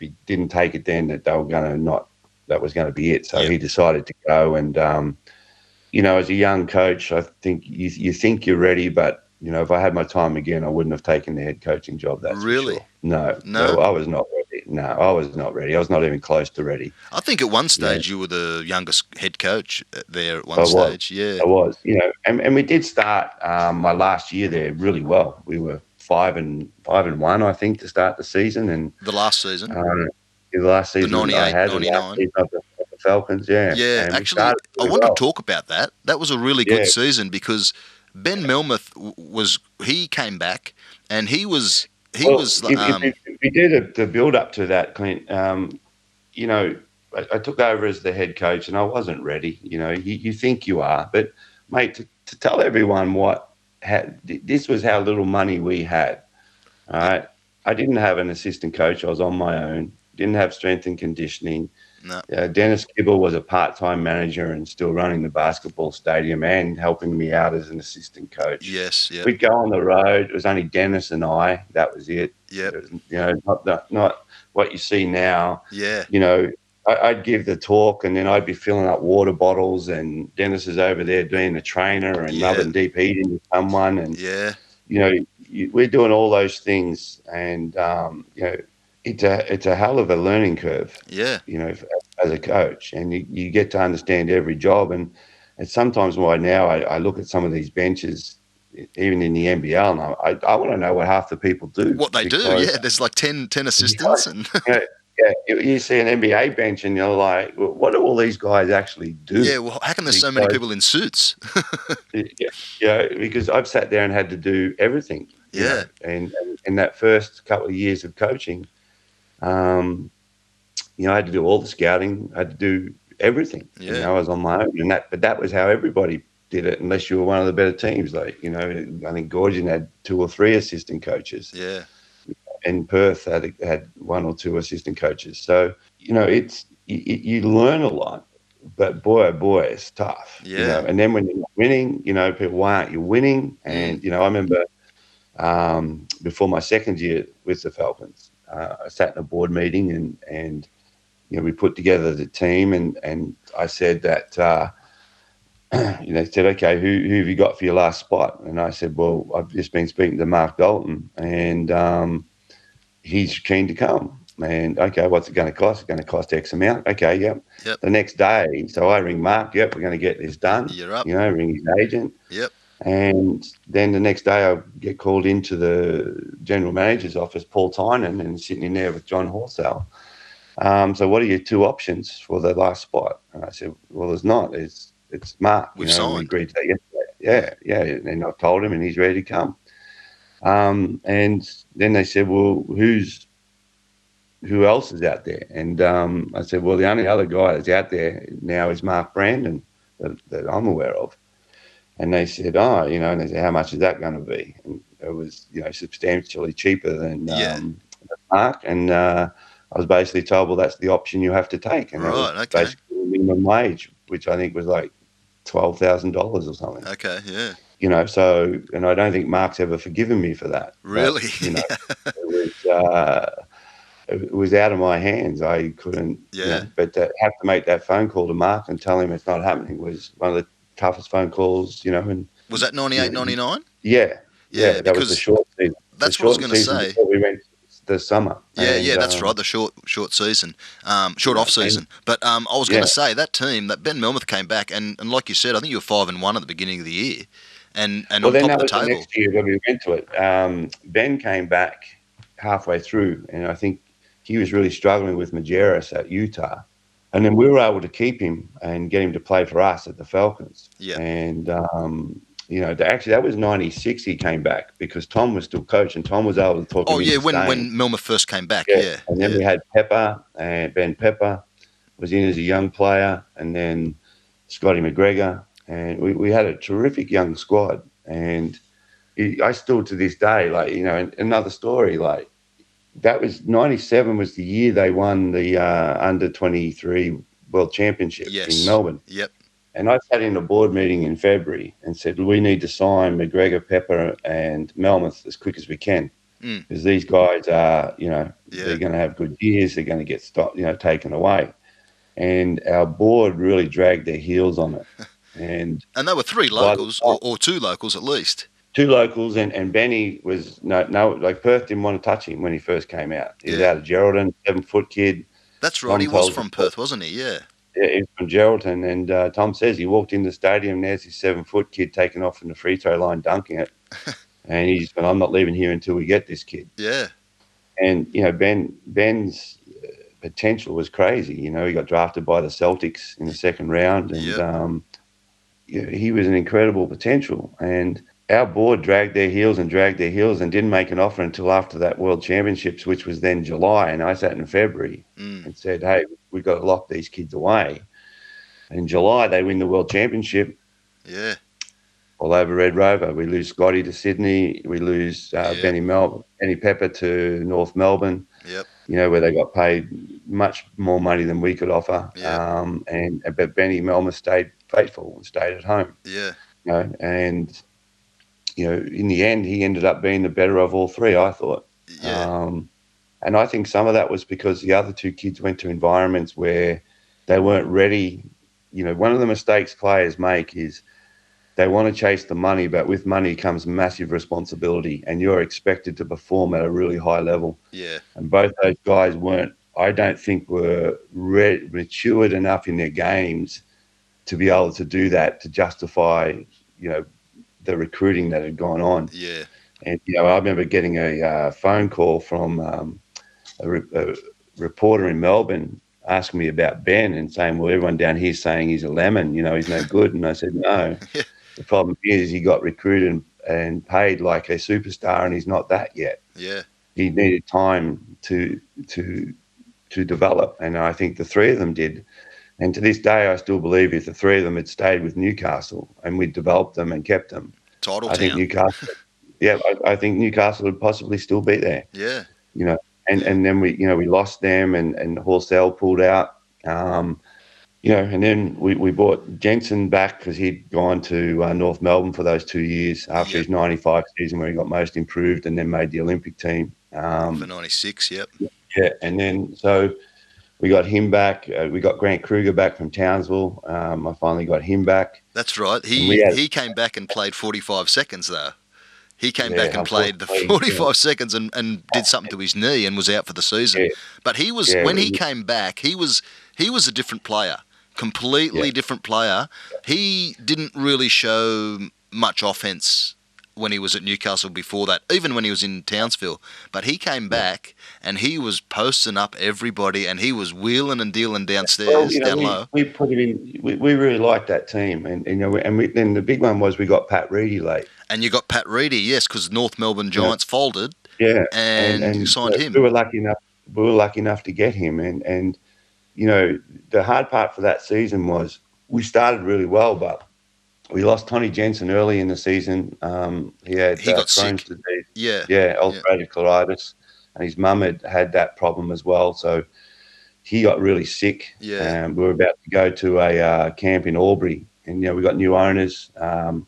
he didn't take it then, that that was going to be it. So he decided to go, and as a young coach, I think you think you're ready, but if I had my time again, I wouldn't have taken the head coaching job. That's really? For sure. No, I was not ready. No, I was not ready. I was not even close to ready. I think at one stage you were the youngest head coach there at one stage. Yeah, I was. And we did start my last year there really well. We were 5-1, I think, to start the season. And The last season, the last the season I 98, had, 99. of the Falcons, yeah. Yeah, And we actually, started I really wanted to well. talk about that. That was a really good Yeah, season because Ben Melmoth he came back and he was well, if we did the build up to that, Clint, you know, I took over as the head coach and I wasn't ready. You know, you think you are, but mate, to tell everyone this was how little money we had. All right. I didn't have an assistant coach. I was on my own. Didn't have strength and conditioning. no, Dennis Kibble was a part-time manager and still running the basketball stadium and helping me out as an assistant coach. yes, yep, We'd go on the road. It was only Dennis and I. That was it. yep, It was, not what you see now. yeah, You know, I'd give the talk and then I'd be filling up water bottles and Dennis is over there doing the trainer and yeah, rubbing deep heat into someone. And, yeah, you know, we're doing all those things. And, it's a hell of a learning curve, yeah, you know, as a coach. And you get to understand every job. And sometimes right now I look at some of these benches, even in the NBL, and I want to know what half the people do. what they do. Because Yeah, there's like 10 assistants and you know, you see an NBA bench and you're like, well, what do all these guys actually do? yeah. Well, how come there's so many people in suits? Because I've sat there and had to do everything. Yeah, And in that first couple of years of coaching, I had to do all the scouting. I had to do everything. yeah, I was on my own, but that was how everybody did it, unless you were one of the better teams. Like, I think Gorgian had 2 or 3 assistant coaches. yeah, And Perth had 1 or 2 assistant coaches. So, it's you learn a lot, but boy, oh boy, it's tough. yeah, And then when you're not winning, people, why aren't you winning? And, I remember before my second year with the Falcons, I sat in a board meeting and we put together the team and I said that, they said, okay, who have you got for your last spot? And I said, well, I've just been speaking to Mark Dalton and he's keen to come. And okay, what's it going to cost? It's going to cost X amount. Okay, yep. The next day, so I ring Mark. Yep, we're going to get this done. You're up. Ring his agent. Yep. And then the next day, I get called into the general manager's office, Paul Tynan, and sitting in there with John Horsell. So what are your 2 options for the last spot? And I said, well, there's not. It's Mark. We've signed. We agreed to that yesterday. Yeah. And I told him, and he's ready to come. And then they said, well, who else is out there? And I said, well, the only other guy that's out there now is Mark Brandon that I'm aware of. And they said, and they said, how much is that going to be? And it was, substantially cheaper than Mark. And I was basically told, well, that's the option you have to take. And that was basically minimum wage, which I think was like $12,000 or something. Okay, yeah. So, and I don't think Mark's ever forgiven me for that. Really? It was out of my hands. I couldn't. Yeah. But to have to make that phone call to Mark and tell him it's not happening was one of the toughest phone calls. And was that 98, 99? Yeah. That was the short season. That's what I was going to say. Before we went the summer. Yeah, that's right. The short season, short off season. But I was going to say that team, that Ben Melmoth came back, and like you said, I think you were 5-1 at the beginning of the year, and well, on then top that of the was table. The next year when we went to it. Ben came back halfway through, and I think he was really struggling with Majerus at Utah. And then we were able to keep him and get him to play for us at the Falcons. Yeah. And, actually that was 96 he came back because Tom was still coach and Tom was able to talk him into staying. when Melmoth first came back, yeah. And then we had Pepper, and Ben Pepper was in as a young player, and then Scotty McGregor. And we had a terrific young squad. And I still to this day, another story, that was 97 was the year they won the under 23 World Championship in Melbourne. Yep. And I sat in a board meeting in February and said, we need to sign McGregor, Pepper and Melmoth as quick as we can. Because these guys are, they're going to have good years. They're going to get taken away. And our board really dragged their heels on it. And there were 3 locals or 2 locals at least. 2 locals, and Benny was Perth didn't want to touch him when he first came out. He was out of Geraldton, 7-foot kid. That's right. He was from Perth, wasn't he? Yeah. Yeah, he was from Geraldton, and Tom says he walked in the stadium. And there's this 7-foot kid taking off from the free throw line, dunking it, and he's going, I'm not leaving here until we get this kid. Yeah. And Ben's potential was crazy. He got drafted by the Celtics in the second round, and Yep. he was an incredible potential. And our board dragged their heels and didn't make an offer until after that World Championships, which was then July, and I sat in February and said, hey, we've got to lock these kids away. And in July, they win the World Championship. Yeah. All over Red Rover. We lose Scotty to Sydney. We lose Benny Pepper to North Melbourne. Yep. Where they got paid much more money than we could offer. Yep. But Benny Melmoth stayed faithful and stayed at home. Yeah. And in the end, he ended up being the better of all three, I thought. Yeah. And I think some of that was because the other two kids went to environments where they weren't ready. One of the mistakes players make is they want to chase the money, but with money comes massive responsibility, and you're expected to perform at a really high level. Yeah. And both those guys I don't think were matured enough in their games to be able to do that, to justify, the recruiting that had gone on. Yeah. And, I remember getting a phone call from a reporter in Melbourne asking me about Ben and saying, well, everyone down here is saying he's a lemon, he's no good. And I said, no. The problem is he got recruited and paid like a superstar, and he's not that yet. Yeah. He needed time to develop, and I think the three of them did. And to this day, I still believe if the three of them had stayed with Newcastle and we'd developed them and kept them, I think Newcastle, I think Newcastle would possibly still be there. Yeah. And then we lost them, and Horsell pulled out. And then we brought Jensen back because he'd gone to North Melbourne for those 2 years after his 95 season where he got most improved and then made the Olympic team. For 96, yep. Yeah, and then so we got him back. We got Grant Kruger back from Townsville. I finally got him back. That's right. He came back and played 45 seconds, though. He came back and played the 45 seconds and did something to his knee and was out for the season. Yeah. But when he came back, he was a different player. Completely different player. He didn't really show much offense when he was at Newcastle before that, even when he was in Townsville. But he came back and he was posting up everybody and he was wheeling and dealing downstairs, down low. We put him in. We really liked that team, and then the big one was we got Pat Reedy late. And you got Pat Reedy, yes, because North Melbourne Giants folded. Yeah, and you signed him. We were lucky enough to get him, and the hard part for that season was we started really well, but we lost Tony Jensen early in the season. He got Crohn's sick. disease. Yeah. Ulcerative colitis, and his mum had that problem as well. So he got really sick. Yeah. We were about to go to a camp in Albury, and we got new owners from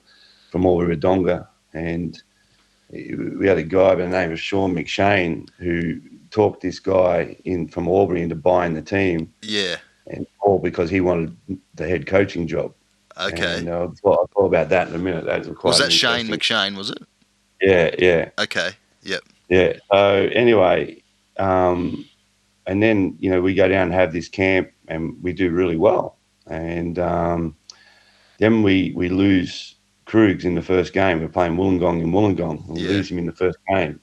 Albury Wodonga, and we had a guy by the name of Shawn McShane who talked this guy from Albury into buying the team. Yeah. And all because he wanted the head coaching job. Okay. And I'll talk about that in a minute. Was that Shane McShane, was it? Yeah. Okay. Yep. Yeah. So anyway, and then, we go down and have this camp and we do really well. And then we lose Krugs in the first game. We're playing Wollongong in Wollongong. We lose him in the first game.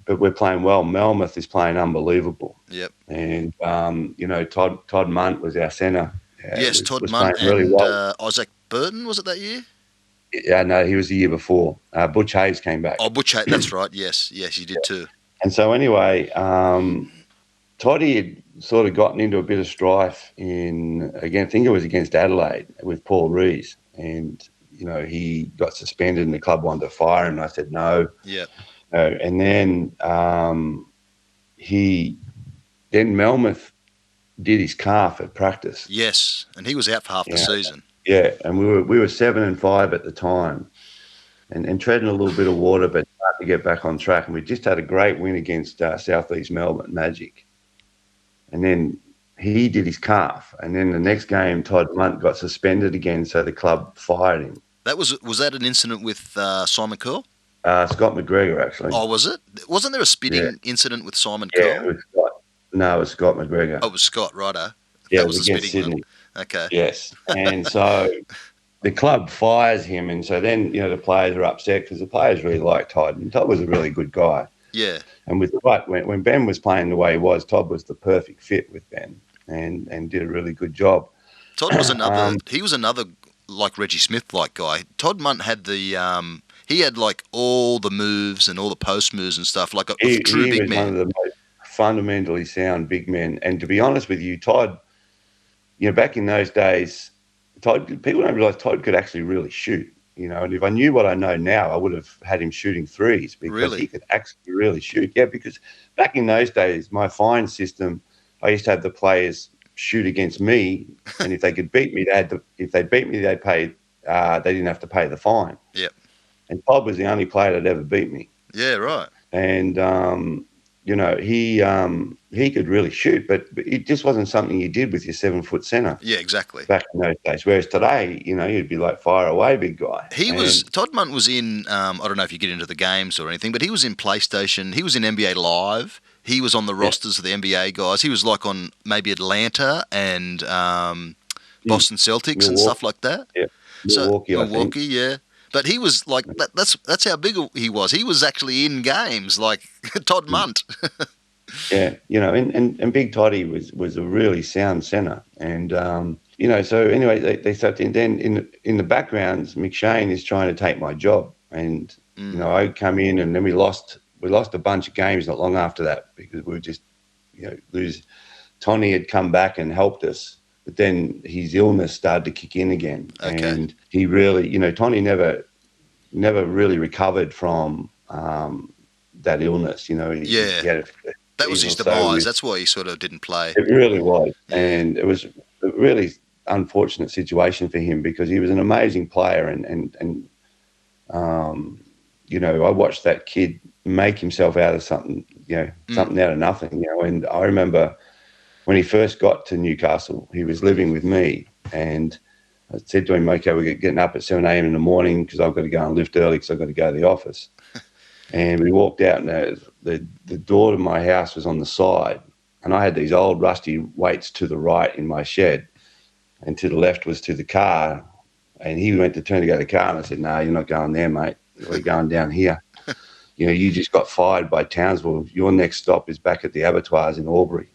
But we're playing well. Melmoth is playing unbelievable. Yep. And, Todd Munt was our centre. Yes, Todd Munt and really well. Isaac Burton, was it that year? Yeah, no, he was the year before. Butch Hayes came back. Oh, Butch Hayes, that's right. Yes, he did too. And so anyway, Toddy had sort of gotten into a bit of strife I think it was against Adelaide with Paul Rees. And, he got suspended and the club wanted to fire him. And I said no. Yeah. And then Melmoth did his calf at practice. Yes, and he was out for half the season. Yeah, and we were 7-5 at the time, and treading a little bit of water, but hard to get back on track. And we just had a great win against Southeast Melbourne Magic, and then he did his calf, and then the next game Todd Munt got suspended again, so the club fired him. Was that an incident with Simon Curl? Scott McGregor, actually. Oh, was it? Wasn't there a spitting incident with Simon Curl? Yeah, it was Scott. No, it was Scott McGregor. Oh, it was Scott, righto. Yeah, that it was the against spitting Sydney. One. Okay. Yes, and so the club fires him, and so then the players are upset because the players really like Todd, and Todd was a really good guy. Yeah. And when Ben was playing the way he was, Todd was the perfect fit with Ben, and did a really good job. Todd was another. He was another like Reggie Smith like guy. Todd Munt had the. He had like all the moves and all the post moves and stuff. Like a true big man. He was one of the most fundamentally sound big men. And to be honest with you, Todd, back in those days, people don't realise Todd could actually really shoot. And if I knew what I know now, I would have had him shooting threes because he could actually really shoot. Yeah, because back in those days, my fine system, I used to have the players shoot against me, and if they could beat me, if they beat me, they'd pay. They didn't have to pay the fine. Yep. And Todd was the only player that ever beat me. Yeah, right. And he could really shoot, but it just wasn't something you did with your 7-foot centre. Yeah, exactly. Back in those days. Whereas today, you'd be like, fire away, big guy. Todd Munt was in, I don't know if you get into the games or anything, but he was in PlayStation. He was in NBA Live. He was on the rosters of the NBA guys. He was like on maybe Atlanta and Boston Celtics Milwaukee. And stuff like that. Yeah. Milwaukee, yeah. But he was like that's how big he was. He was actually in games like Todd Munt. Yeah, and Big Toddy was a really sound centre, and so anyway they started. And then in the backgrounds, McShane is trying to take my job, and I come in, and then we lost a bunch of games not long after that because we were just lose. Tony had come back and helped us. But then his illness started to kick in again, and he really, Tony never really recovered from that illness. He had that was his demise. That's why he sort of didn't play. It really was, and it was a really unfortunate situation for him because he was an amazing player, and I watched that kid make himself out of something, something out of nothing, and I remember. When he first got to Newcastle, he was living with me, and I said to him, okay, we're getting up at 7 a.m. in the morning because I've got to go and lift early because I've got to go to the office. And we walked out, and the door to my house was on the side, and I had these old rusty weights to the right in my shed, and to the left was to the car. And he went to turn to go to the car, and I said, no, you're not going there, mate. We're going down here. You just got fired by Townsville. Your next stop is back at the abattoirs in Albury.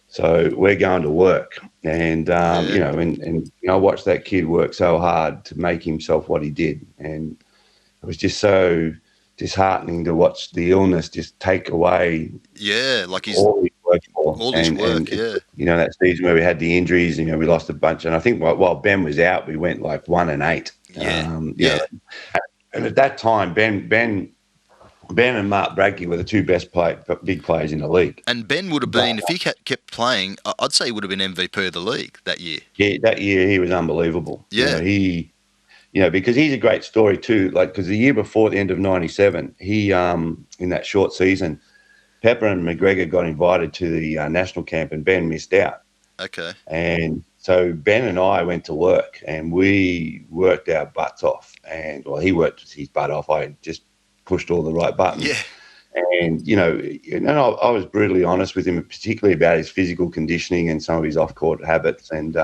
So we're going to work, and and I watched that kid work so hard to make himself what he did, and it was just so disheartening to watch the illness just take away. Yeah, like all his work for. All his work. That season where we had the injuries, and we lost a bunch, and I think while Ben was out, we went like 1-8. Yeah. And at that time, Ben and Mark Bradke were the two best big players in the league. And Ben would have been, if he kept playing, I'd say he would have been MVP of the league that year. Yeah, that year he was unbelievable. Yeah. Because he's a great story too. Like, because the year before the end of '97, he, in that short season, Pepper and McGregor got invited to the national camp, and Ben missed out. Okay. And so Ben and I went to work, and we worked our butts off. And, well, he worked his butt off. I just pushed all the right buttons. Yeah. And, I was brutally honest with him, particularly about his physical conditioning and some of his off-court habits. And,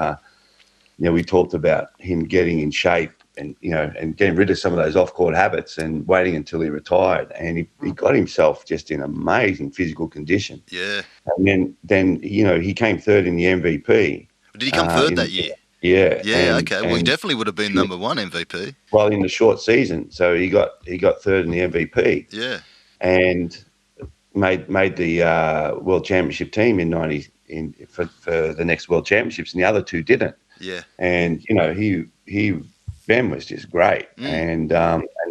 we talked about him getting in shape and, and getting rid of some of those off-court habits and waiting until he retired. And he got himself just in amazing physical condition. Yeah. And then he came third in the MVP. Did he come third that year? Yeah. Yeah, okay. Well, he definitely would have been number one MVP. Well, in the short season. So he got third in the MVP. Yeah. And made the World Championship team for the next World Championships, and the other two didn't. Yeah. And, Ben was just great. And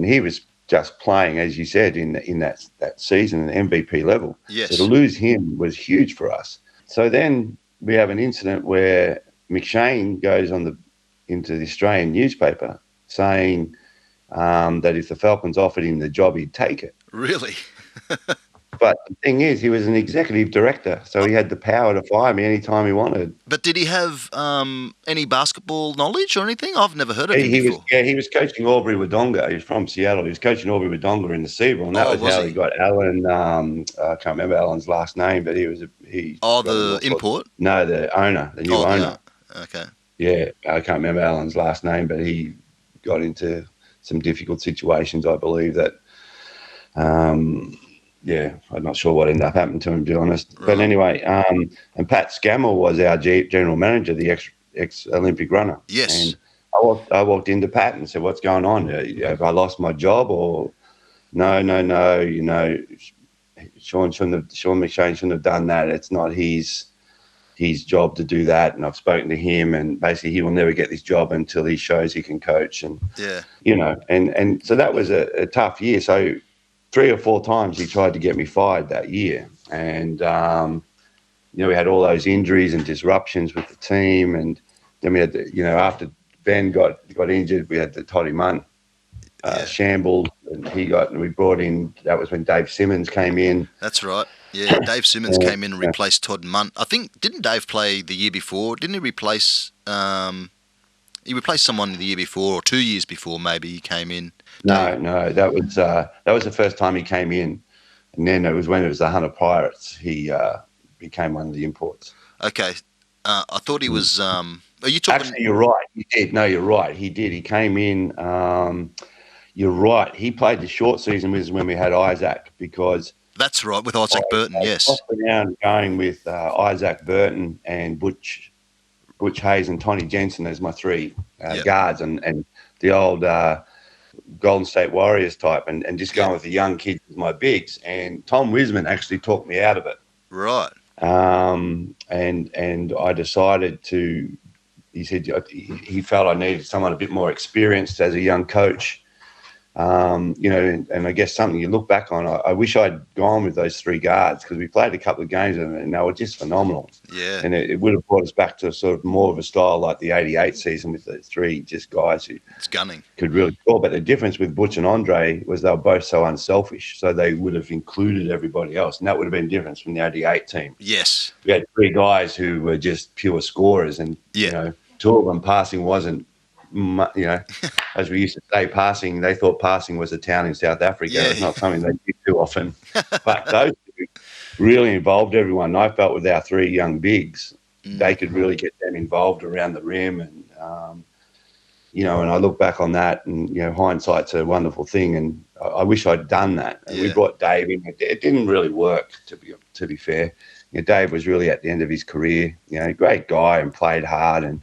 he was just playing, as you said, in that season at MVP level. Yes. So to lose him was huge for us. So then we have an incident where McShane goes into the Australian newspaper saying that if the Falcons offered him the job, he'd take it. Really? But the thing is, he was an executive director, so he had the power to fire me anytime he wanted. But did he have any basketball knowledge or anything? I've never heard of him before. He was coaching Albury Wodonga. He was from Seattle. He was coaching Aubrey Wodonga in the Seaboard, and that was how he got Alan. I can't remember Alan's last name, but he. The import? No, the owner, the new owner. Okay. Yeah, I can't remember Alan's last name, but he got into some difficult situations, I believe, that, yeah, I'm not sure what ended up happening to him, to be honest. But Right. anyway, and Pat Scammell was our general manager, the ex-Olympic runner. Yes. And I walked into Pat and said, what's going on? Have I lost my job? Or no, Shawn McShane shouldn't have done that. It's not his job to do that. And I've spoken to him, and basically he will never get this job until he shows he can coach. And, Yeah. and so that was a tough year. So 3 or 4 times he tried to get me fired that year. And, we had all those injuries and disruptions with the team. And then we had, after Ben got injured, we had the Toddy Munn shambles, and we brought in, that was when Dave Simmons came in. That's right. Yeah, Dave Simmons came in and replaced Todd Munt. I think, didn't Dave play the year before? Didn't he replace? He replaced someone the year before, or 2 years before, maybe he came in. No, that was the first time he came in, and then it was when it was the Hunter Pirates. He became one of the imports. Okay, I thought he was. Are you talking? Actually, you're right. He did. No, you're right. He did. He came in. You're right. He played the short season with us when we had Isaac, because That's right, with Isaac Burton. Yes. I was around going with Isaac Burton and Butch Hayes and Tony Jensen as my 3 guards, and the old Golden State Warriors type, and just going with the young kids as my bigs. And Tom Wisman actually talked me out of it. Right. And I decided to. He said he felt I needed someone a bit more experienced as a young coach. And I guess something you look back on, I wish I'd gone with those 3 guards, because we played a couple of games and they were just phenomenal. Yeah. And it would have brought us back to sort of more of a style like the 88 season with the 3 just guys who could really score. But the difference with Butch and Andre was they were both so unselfish, so they would have included everybody else. And that would have been different from the 88 team. Yes. We had 3 guys who were just pure scorers, and, 2 of them passing wasn't, as we used to say, they thought passing was a town in South Africa. Yeah. It's not something they do too often. But those 2 really involved everyone. I felt with our 3 young bigs, they could really get them involved around the rim. And, and I look back on that, and, hindsight's a wonderful thing. And I wish I'd done that. And we brought Dave in. It didn't really work, to be fair. Dave was really at the end of his career, great guy and played hard. And,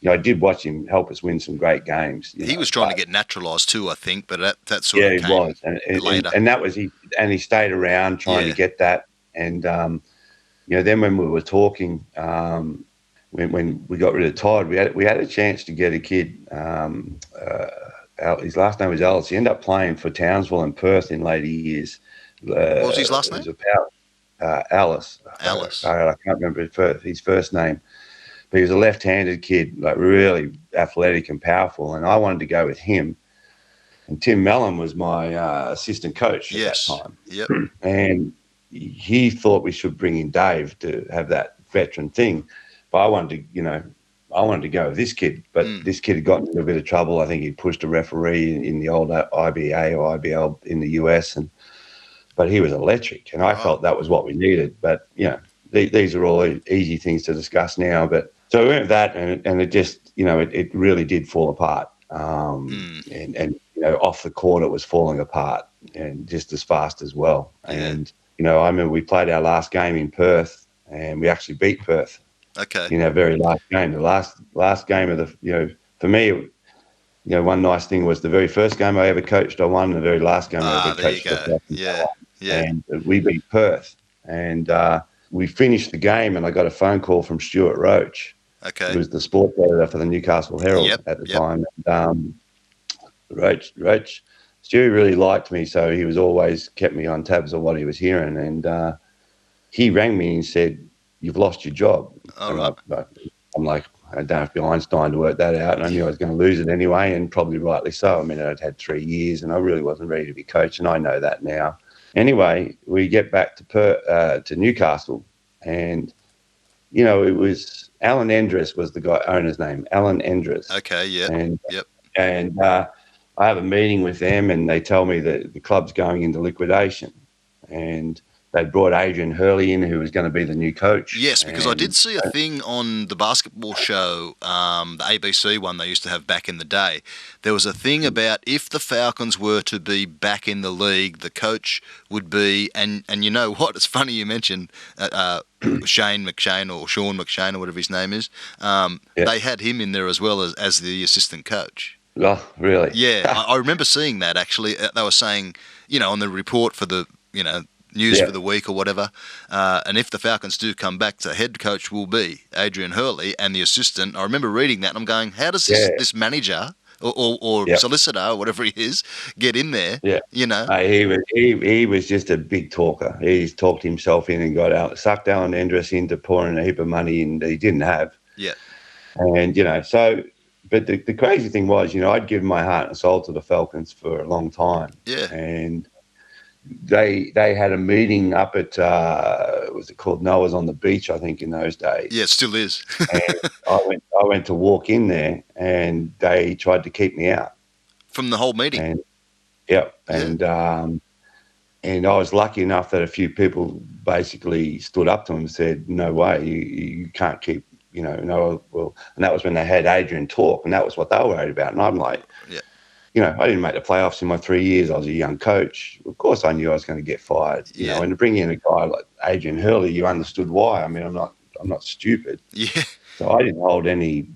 I did watch him help us win some great games. He was trying to get naturalised too, I think, but that sort of came he was. later. And that was he stayed around trying to get that. And then when we were talking, when we got rid of Todd, we had a chance to get a kid. His last name was Alice. He ended up playing for Townsville and Perth in later years. What was his last name? Alice. Alice. I can't remember his first name. But he was a left-handed kid, like really athletic and powerful, and I wanted to go with him. And Tim Mellon was my assistant coach at that time. Yep. And he thought we should bring in Dave to have that veteran thing. But I wanted to go with this kid. But this kid had gotten into a bit of trouble. I think he pushed a referee in the old IBA or IBL in the US, but he was electric, and I felt that was what we needed. But these are all easy things to discuss now. But so we went with that, and it just, it really did fall apart. And off the court, it was falling apart, and just as fast as well. Yeah. And, I remember we played our last game in Perth, and we actually beat Perth. Okay. In our very last game. The last game of the, for me, one nice thing was the very first game I ever coached, I won. The very last game I ever coached. Yeah. And we beat Perth. And we finished the game, and I got a phone call from Stuart Roach. Okay. Who was the sports editor for the Newcastle Herald at the time. And Stu really liked me, so he was always kept me on tabs of what he was hearing. And he rang me and said, "You've lost your job." Right. I'm like, I don't have to be Einstein to work that out, and I knew I was going to lose it anyway, and probably rightly so. I mean, I'd had 3 years, and I really wasn't ready to be coach, and I know that now. Anyway, we get back to Newcastle, and it was Alan Endres was the guy owner's name, Alan Endres. Okay, yeah, and I have a meeting with them, and they tell me that the club's going into liquidation, and they brought Adrian Hurley in, who was going to be the new coach. Yes, because I did see a thing on the basketball show, the ABC one they used to have back in the day. There was a thing about if the Falcons were to be back in the league, the coach would be, and you know what? It's funny you mentioned Shawn McShane or whatever his name is. They had him in there as well as the assistant coach. Oh, really? Yeah, I remember seeing that actually. They were saying, on the report for the, news for the week or whatever. And if the Falcons do come back, the head coach will be Adrian Hurley, and the assistant. I remember reading that, and I'm going, how does this manager or solicitor or whatever he is get in there? Yeah, he was just a big talker. He's talked himself in and got out, sucked Alan Endress into pouring a heap of money in that he didn't have. Yeah, and so. But the crazy thing was, I'd given my heart and soul to the Falcons for a long time. Yeah, and they had a meeting up at was it called Noah's on the Beach, I think, in those days. Yeah, it still is. And I went to walk in there, and they tried to keep me out from the whole meeting. And and I was lucky enough that a few people basically stood up to him and said, "No way, you can't keep." And that was when they had Adrian talk, and that was what they were worried about. And I'm like, I didn't make the playoffs in my 3 years. I was a young coach. Of course, I knew I was going to get fired. And to bring in a guy like Adrian Hurley, you understood why. I mean, I'm not stupid. Yeah. So I didn't hold any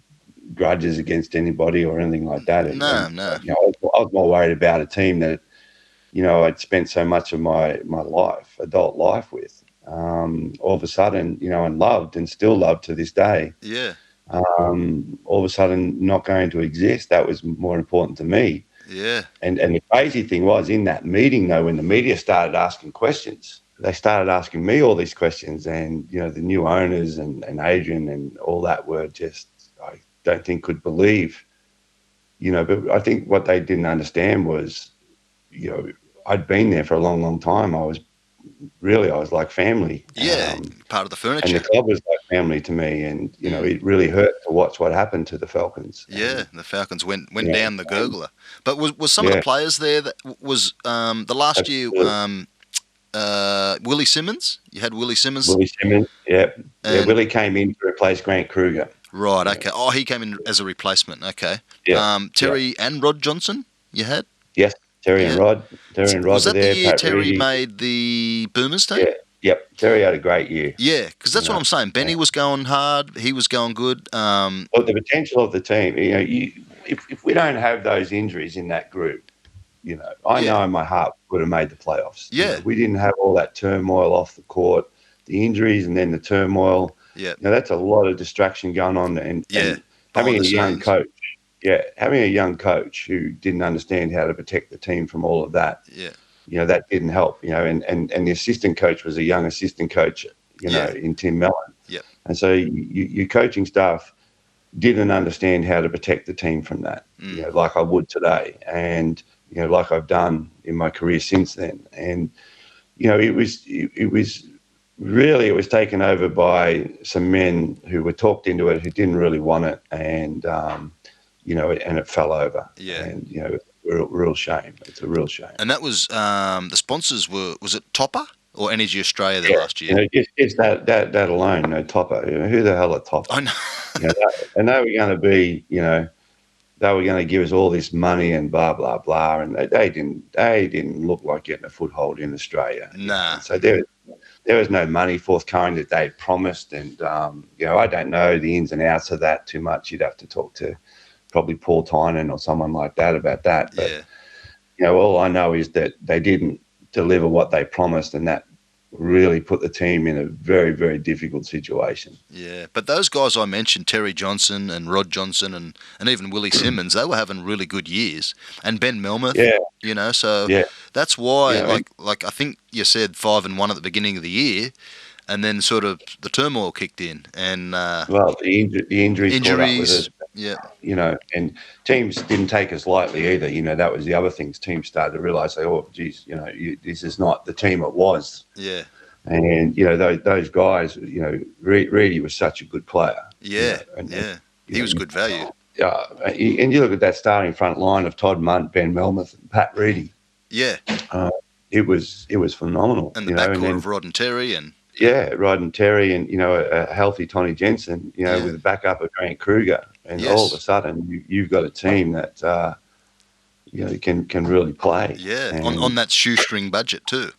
grudges against anybody or anything like that. No. I was more worried about a team that, I'd spent so much of my life, adult life with. All of a sudden, and loved and still love to this day. Yeah. All of a sudden not going to exist. That was more important to me. Yeah. And the crazy thing was, in that meeting, though, when the media started asking questions, they started asking me all these questions, and, the new owners and Adrian and all that were just, I don't think could believe, but I think what they didn't understand was, I'd been there for a long, long time. I was like family. Yeah, part of the furniture. And the club was like family to me, and it really hurt to watch what happened to the Falcons. Yeah, the Falcons went down the gurgler. But was some of the players there that was the last year? Willie Simmons. You had Willie Simmons. Willie Simmons. Yeah. Willie came in to replace Grant Kruger. Right. Okay. Oh, he came in as a replacement. Okay. Yeah. Terry and Rod Johnson. You had. Yes. Terry and Rod. Was that there, the year Pat Terry Reedy made the Boomers team? Yeah. Yep. Terry had a great year. Yeah, because that's what I'm saying. Benny was going hard. He was going good. Well, the potential of the team, if we don't have those injuries in that group, I know in my heart we would have made the playoffs. Yeah. We didn't have all that turmoil off the court, the injuries and then the turmoil. Yeah. That's a lot of distraction going on. And having a young coach. Yeah, having a young coach who didn't understand how to protect the team from all of that. Yeah. That didn't help. And the assistant coach was a young assistant coach, in Tim Mellon. Yeah. And so your coaching staff didn't understand how to protect the team from that, like I would today, and like I've done in my career since then. And it was taken over by some men who were talked into it, who didn't really want it, and and it fell over. Yeah. And real shame. It's a real shame. And that was the sponsors was it Topper or Energy Australia last year? Just that alone, Topper. Who the hell are Topper? I know. And they were going to be, they were going to give us all this money and blah blah blah, and they didn't look like getting a foothold in Australia. Nah. So there was no money forthcoming that they promised, and I don't know the ins and outs of that too much. You'd have to talk to probably Paul Tynan or someone like that about that. But all I know is that they didn't deliver what they promised, and that really put the team in a very, very difficult situation. Yeah, but those guys I mentioned, Terry Johnson and Rod Johnson and even Willie Simmons, they were having really good years. And Ben Melmoth, so that's why, like I think you said 5-1 at the beginning of the year, and then sort of the turmoil kicked in. And the injuries caught up with us. Yeah. And teams didn't take us lightly either. That was the other things. Teams started to realise, this is not the team it was. Yeah. And, those guys, Reedy was such a good player. Yeah. He was good value. And you look at that starting front line of Todd Munt, Ben Melmoth, and Pat Reedy. Yeah. it was phenomenal. And the You know, and backcourt then of Rod and Terry and Rod and Terry, and a healthy Tony Jensen, with the backup of Grant Kruger, and all of a sudden you've got a team that can really play. Yeah, And on that shoestring budget too.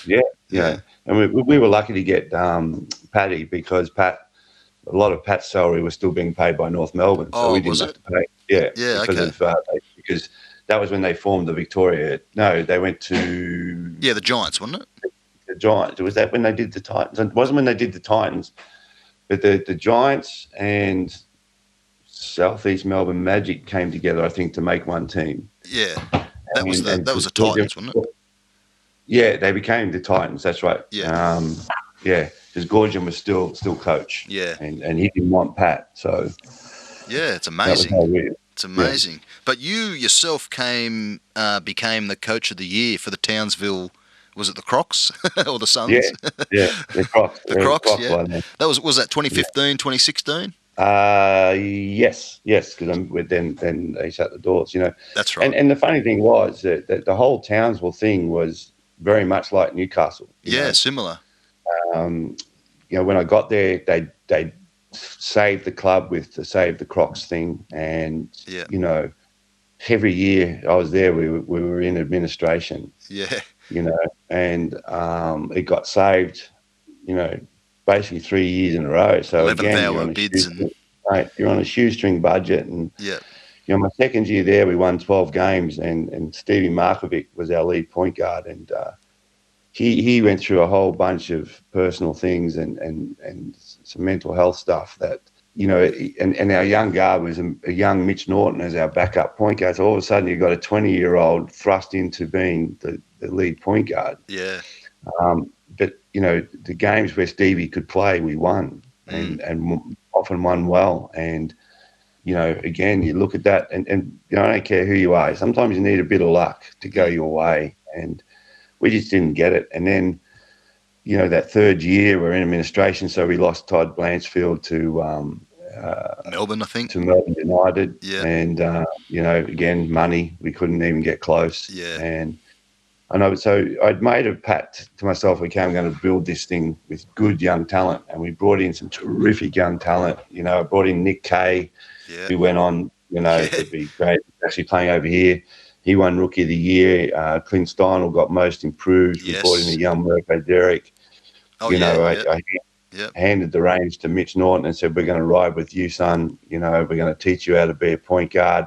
yeah. And we were lucky to get Paddy, because a lot of Pat's salary was still being paid by North Melbourne, so Oh, we was didn't have it? to pay. Yeah, Yeah, because okay. because that was when they formed the Victoria. No, they went to Yeah, the Giants, wasn't it? the Giants. Was that when they did the Titans? It wasn't when they did the Titans, but the Giants and Southeast Melbourne Magic came together, I think, to make one team. Yeah, that was And the Titans, wasn't it? yeah, they became the Titans. That's right. Yeah. Because Gorgian was still coach. Yeah. And he didn't want Pat, so Yeah, it's that was amazing. how weird. It's Yeah. amazing. But you yourself became the coach of the year for the Townsville. Was it the Crocs or the Suns? The Crocs. The Crocs, yeah. One, Was that 2015, 2016? Yes, because then they shut the doors, That's right. And the funny thing was that the whole Townsville thing was very much like Newcastle. Similar. When I got there, they saved the club with the Save the Crocs thing, and every year I was there, we were in administration. Yeah. And it got saved, basically 3 years in a row. So 11th again, hour bids you're on a shoestring budget, and my second year there, we won 12 games, and Stevie Markovic was our lead point guard, and he went through a whole bunch of personal things and some mental health stuff that, and our young guard was a young Mitch Norton as our backup point guard. So all of a sudden you've got a 20-year-old thrust into being the lead point guard. Yeah. But, the games where Stevie could play, we won, and often won well. And, again, you look at that, and I don't care who you are. Sometimes you need a bit of luck to go your way, and we just didn't get it. And then, that third year we're in administration, so we lost Todd Blanchfield to Melbourne, I think. To Melbourne United. Yeah. And, again, money, we couldn't even get close. Yeah. And I know, so I'd made a pact to myself, okay, I'm going to build this thing with good young talent. And we brought in some terrific young talent. I brought in Nick Kay, who went on, to be great, actually playing over here. He won Rookie of the Year. Clint Steinel got Most Improved. We brought in a young Mirko Derrick. I handed the reins to Mitch Norton and said, we're going to ride with you, son. We're going to teach you how to be a point guard.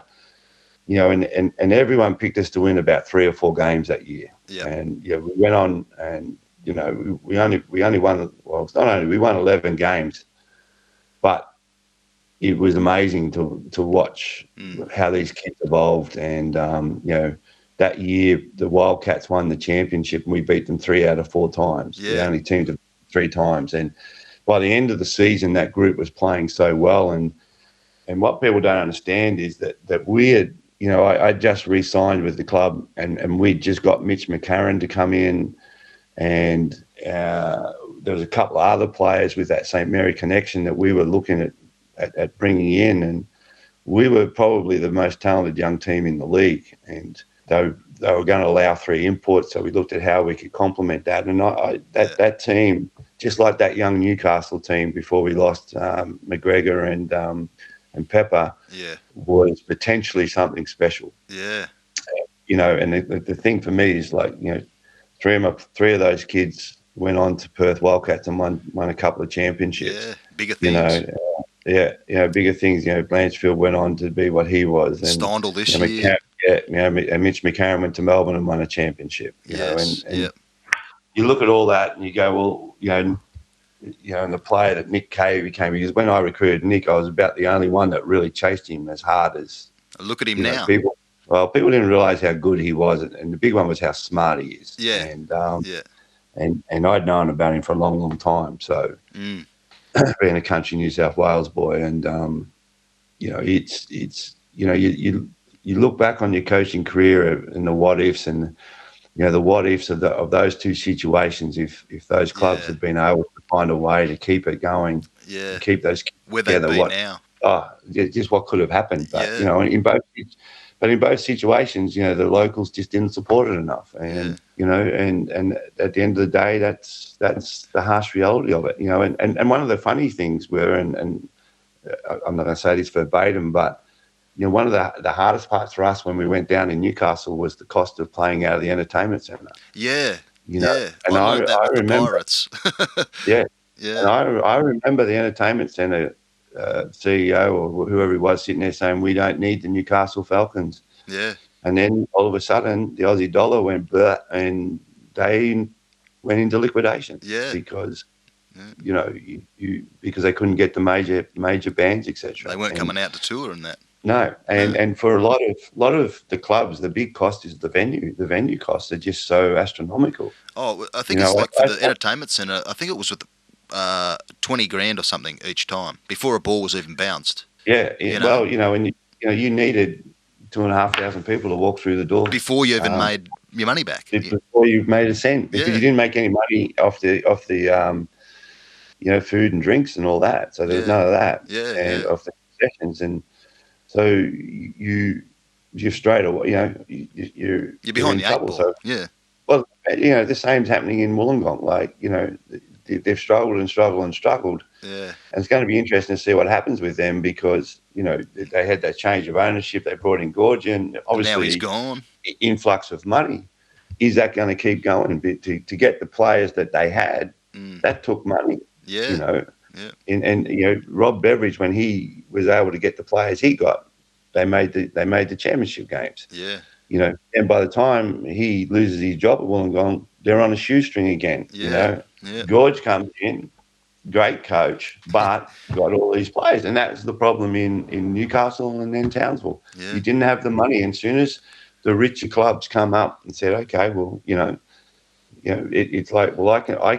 And everyone picked us to win about 3 or 4 games that year. Yeah. And we went on, and we only won. Well, it's not only we won 11 games, but it was amazing to watch how these kids evolved. And that year the Wildcats won the championship, and we beat them 3 out of 4 times. Yeah. The only team to 3 times. And by the end of the season, that group was playing so well. And what people don't understand is that we had. I just re-signed with the club, and we just got Mitch McCarron to come in, and there was a couple of other players with that St. Mary connection that we were looking at bringing in, and we were probably the most talented young team in the league, and they were going to allow 3 imports, so we looked at how we could complement that. And that team, just like that young Newcastle team before we lost McGregor and Pepper, was potentially something special. Yeah. And the thing for me is, like, 3 of those kids went on to Perth Wildcats and won a couple of championships. Yeah, bigger things. Bigger things. Blanchfield went on to be what he was. And Steindl this year. And Mitch McCarron went to Melbourne and won a championship. And you look at all that and you go, well, and the player that Nick Kay became, because when I recruited Nick, I was about the only one that really chased him as hard as. Look at him now. People didn't realise how good he was, and the big one was how smart he is. Yeah. And I'd known about him for a long, long time. So being a country New South Wales boy, and it's you look back on your coaching career and the what ifs, and the what ifs of those 2 situations. If those clubs had been able to find a way to keep it going, keep those kids where together, they be now. Just what could have happened. But in But in both situations, the locals just didn't support it enough, and and at the end of the day, that's the harsh reality of it, And one of the funny things were, and I'm not going to say this verbatim, but one of the hardest parts for us when we went down in Newcastle was the cost of playing out of the entertainment centre. Yeah, And I learned that I with the remember, Pirates. yeah, Yeah, and I remember the entertainment centre CEO or whoever he was sitting there saying, "We don't need the Newcastle Falcons." yeah, And then all of a sudden, the Aussie dollar went bleh, and they went into liquidation yeah. because Yeah. because they couldn't get the major bands, They etc. weren't And coming out to tour and that. no, No. and for a lot of the clubs, the big cost is the venue. The venue costs are just so astronomical. Oh, I You think it's know, like for the entertainment centre. I think it was with 20 grand or something each time before a ball was even bounced. yeah. You know, Well, and you needed 2,500 people to walk through the door. before you even made your money back. Before you made a cent, because Yeah, you didn't make any money off the food and drinks and all that. So there was yeah, none of that, yeah, and yeah. of the concessions, and so you're straight away, You're you're behind in the eight trouble. ball. So Yeah, well, the same's happening in Wollongong. Like they've struggled and struggled and struggled, yeah. and it's going to be interesting to see what happens with them because they had that change of ownership. They brought in Gorgian, And now he's obviously gone. influx of money. Is that going to keep going? To get the players that they had, Mm. that took money, you Yeah, know. yeah, And Rob Beveridge, when he was able to get the players he got, they made the championship games. yeah, And by the time he loses his job at Wollongong, they're on a shoestring again. yeah, yeah, Gorge comes in, great coach, but got all these players, and that's the problem in Newcastle and then Townsville. yeah, You didn't have the money, and soon as the richer clubs come up and said, okay, well, it's like, well, I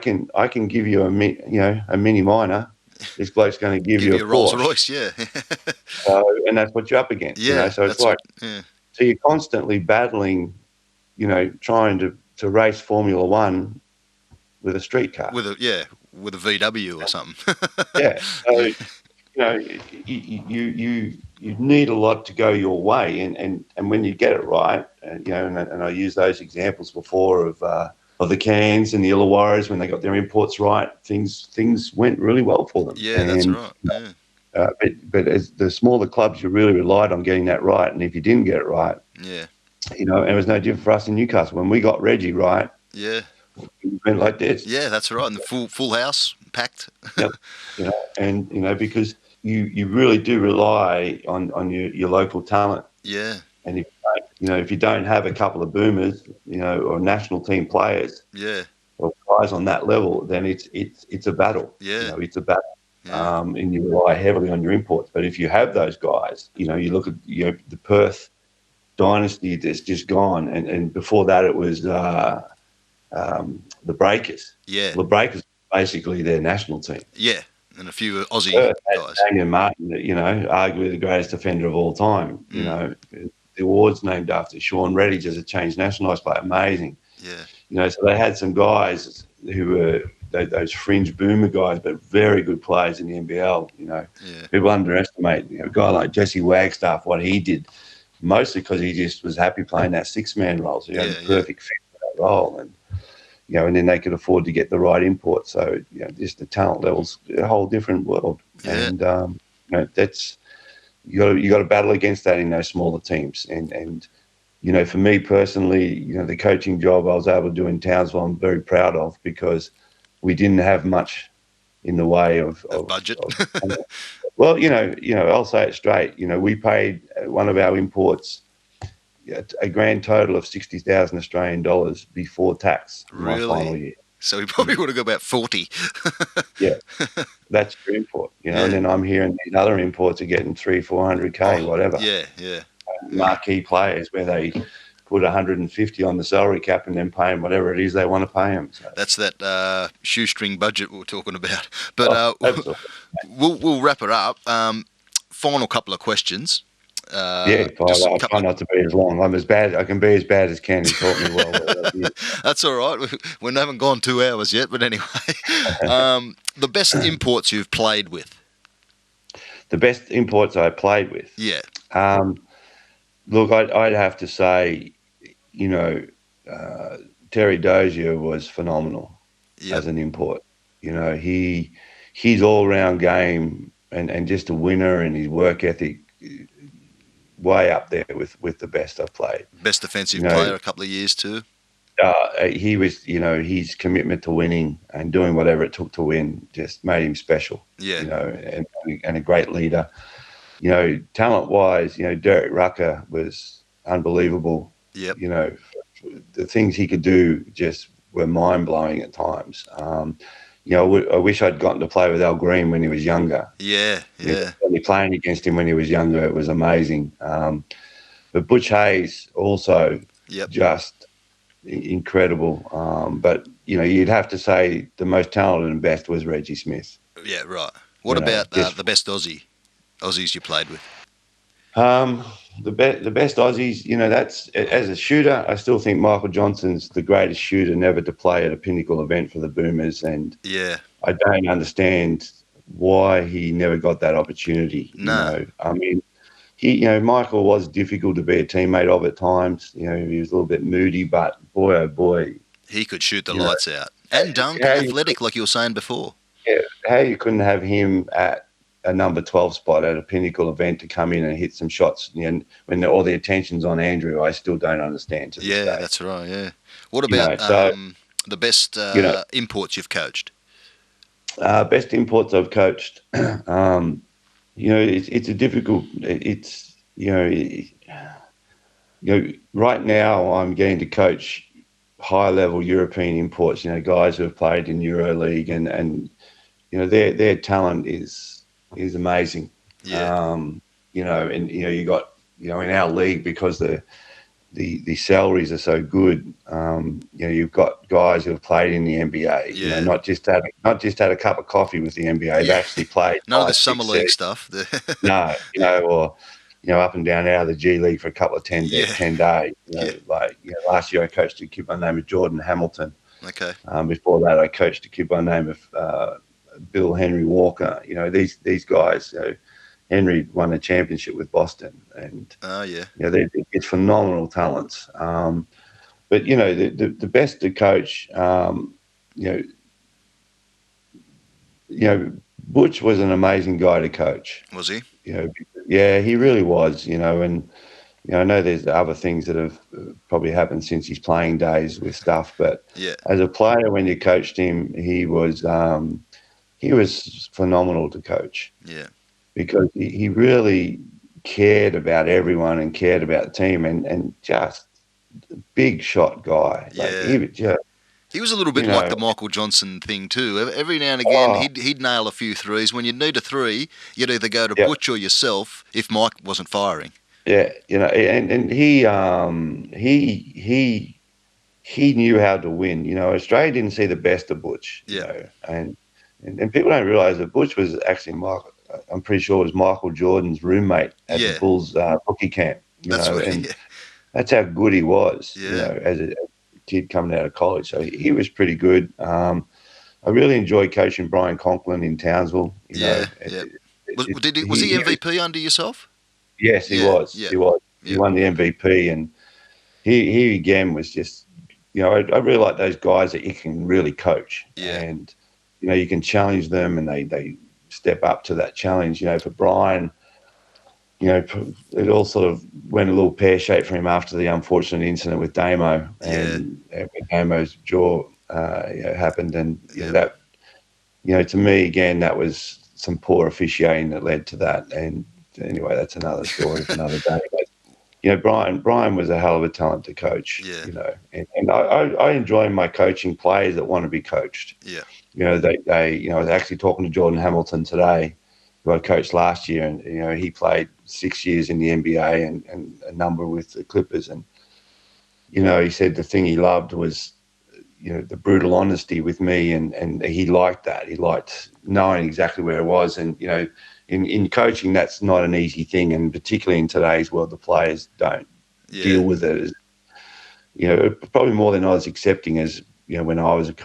can give you a mini minor. This bloke's going to give give you a you a Rolls Porsche, Royce. Yeah, and that's what you're up against. yeah. So it's That's like, what. Yeah, so you're constantly battling, trying to race Formula One with a street car. with a VW or something. Yeah. So Yeah, you need a lot to go your way, and when you get it right, and I use those examples before of the Cairns and the Illawarras when they got their imports right, things went really well for them. yeah. That's And right. Yeah, but as the smaller clubs, you really relied on getting that right, and if you didn't get it right, yeah, and it was no different for us in Newcastle when we got Reggie right. yeah, It went like this. yeah. That's right. And the full house packed. Yep. And because you really do rely on your local talent. Yeah, And if you don't have a couple of boomers, or national team players yeah, or guys on that level, then it's a battle. yeah, It's a battle. yeah, And you rely heavily on your imports. But if you have those guys, you look at the Perth dynasty that's just gone, and before that it was the Breakers. yeah, The Breakers basically their national team. yeah. And a few Aussie Perth had guys. Damian Martin, arguably the greatest defender of all time. The award's named after Shawn Reddy, as a changed nationalised player. Amazing. Yeah, So they had some guys who were those fringe boomer guys, but very good players in the NBL. yeah, People underestimate a guy like Jesse Wagstaff, what he did, mostly because he just was happy playing that six-man role. So he had yeah, the yeah, perfect fit for that role. And then they could afford to get the right import. So, just the talent level's a whole different world. yeah, And, that's, you got to battle against that in those smaller teams. And for me personally, the coaching job I was able to do in Townsville, I'm very proud of because we didn't have much in the way of budget. well, I'll say it straight. We paid one of our imports a grand total of 60,000 Australian dollars before tax in my final Really? year. So we probably would have got about 40. Yeah, that's your import, and Yeah. then I'm hearing these other imports are getting 400K, Oh, whatever. yeah, yeah, yeah. Marquee players where they put 150 on the salary cap and then pay them whatever it is they want to pay them. So. That's that shoestring budget we were talking about. But Absolutely. we'll wrap it up. Final couple of questions. Yeah, Just a I'll couple try not to be as long. I can be as bad as Ken. He taught me well. That's all right. We haven't gone 2 hours yet, but anyway. The best imports you've played with? The best imports I played with. Yeah. Look, I'd have to say, you know, uh, Terry Dozier was phenomenal Yep. as an import. His all round game and just a winner, and his work ethic way up there with the best I've played. Best You defensive know, player a couple of years too. he was, his commitment to winning and doing whatever it took to win just made him special. Yeah. And a great leader. Talent wise, Derek Rucker was unbelievable. Yep. You know, the things he could do just were mind blowing at times. I wish I'd gotten to play with Al Green when he was younger. Yeah. Yeah. Playing against him when he was younger, it was amazing. But Butch Hayes also Yep. just incredible. But you'd have to say the most talented and best was Reggie Smith. Yeah. Right. What about the best Aussies you played with? Um, the best Aussies, that's as a shooter. I still think Michael Johnson's the greatest shooter never to play at a pinnacle event for the Boomers, and Yeah. I don't understand why he never got that opportunity. Nah. I mean, Michael was difficult to be a teammate of at times. He was a little bit moody, but boy, oh boy, He could shoot the you know, lights out and dunk how and you, athletic, like you were saying before. yeah, how you couldn't have him at a number 12 spot at a pinnacle event to come in and hit some shots, when all the attention's on Andrew, I still don't understand to this Yeah, day. that's right. Yeah. What about So the best you know, imports you've coached? best imports I've coached. It's a difficult. It's right now I'm getting to coach high level European imports. Guys who have played in EuroLeague and their talent is amazing. Yeah. You got in our league, because the salaries are so good. You've got guys who have played in the NBA. Yeah. Not just had a cup of coffee with the NBA. They've Yeah. actually played None of the 5, summer 6, league 7. stuff. No, or up and down out of the G League for a couple of 10 Yeah. 10 days. Yeah. Last year I coached a kid by the name of Jordan Hamilton. Okay. Before that, I coached a kid by the name of Bill Henry Walker. These guys. Henry won a championship with Boston, and Oh yeah. it's phenomenal talents. But the best to coach. Butch was an amazing guy to coach. Was he? Yeah, he really was. And I know there's other things that have probably happened since his playing days with stuff, but Yeah. as a player, when you coached him, he was phenomenal to coach. Yeah. Because he really cared about everyone and cared about the team, and just big shot guy. Yeah. He was a little bit like the Michael Johnson thing too. Every now and again, he'd nail a few threes. When you'd need a three, you'd either go to Butch or yourself if Mike wasn't firing. Yeah, and he knew how to win. Australia didn't see the best of Butch. And people don't realise that Butch was actually Michael. I'm pretty sure it was Michael Jordan's roommate at the Bulls rookie camp. That's right. And that's how good he was. As a kid coming out of college, so he was pretty good. I really enjoyed coaching Brian Conklin in Townsville. Was he MVP under yourself? Yes, he was. Yeah. He was. He won the MVP, and he again was just. I really like those guys that you can really coach. Yeah. And you can challenge them, and they step up to that challenge. For Brian, it all sort of went a little pear-shaped for him after the unfortunate incident with Damo, and Damo's jaw happened, and that, to me again, that was some poor officiating that led to that. And anyway, that's another story for another day. But Brian was a hell of a talent to coach. Yeah. And I enjoy my coaching players that want to be coached. Yeah. I was actually talking to Jordan Hamilton today, who I coached last year, and he played 6 years in the NBA and a number with the Clippers, and he said the thing he loved was the brutal honesty with me, and he liked that. He liked knowing exactly where it was, and in coaching that's not an easy thing, and particularly in today's world, the players don't deal with it. Probably more than I was accepting as when I was a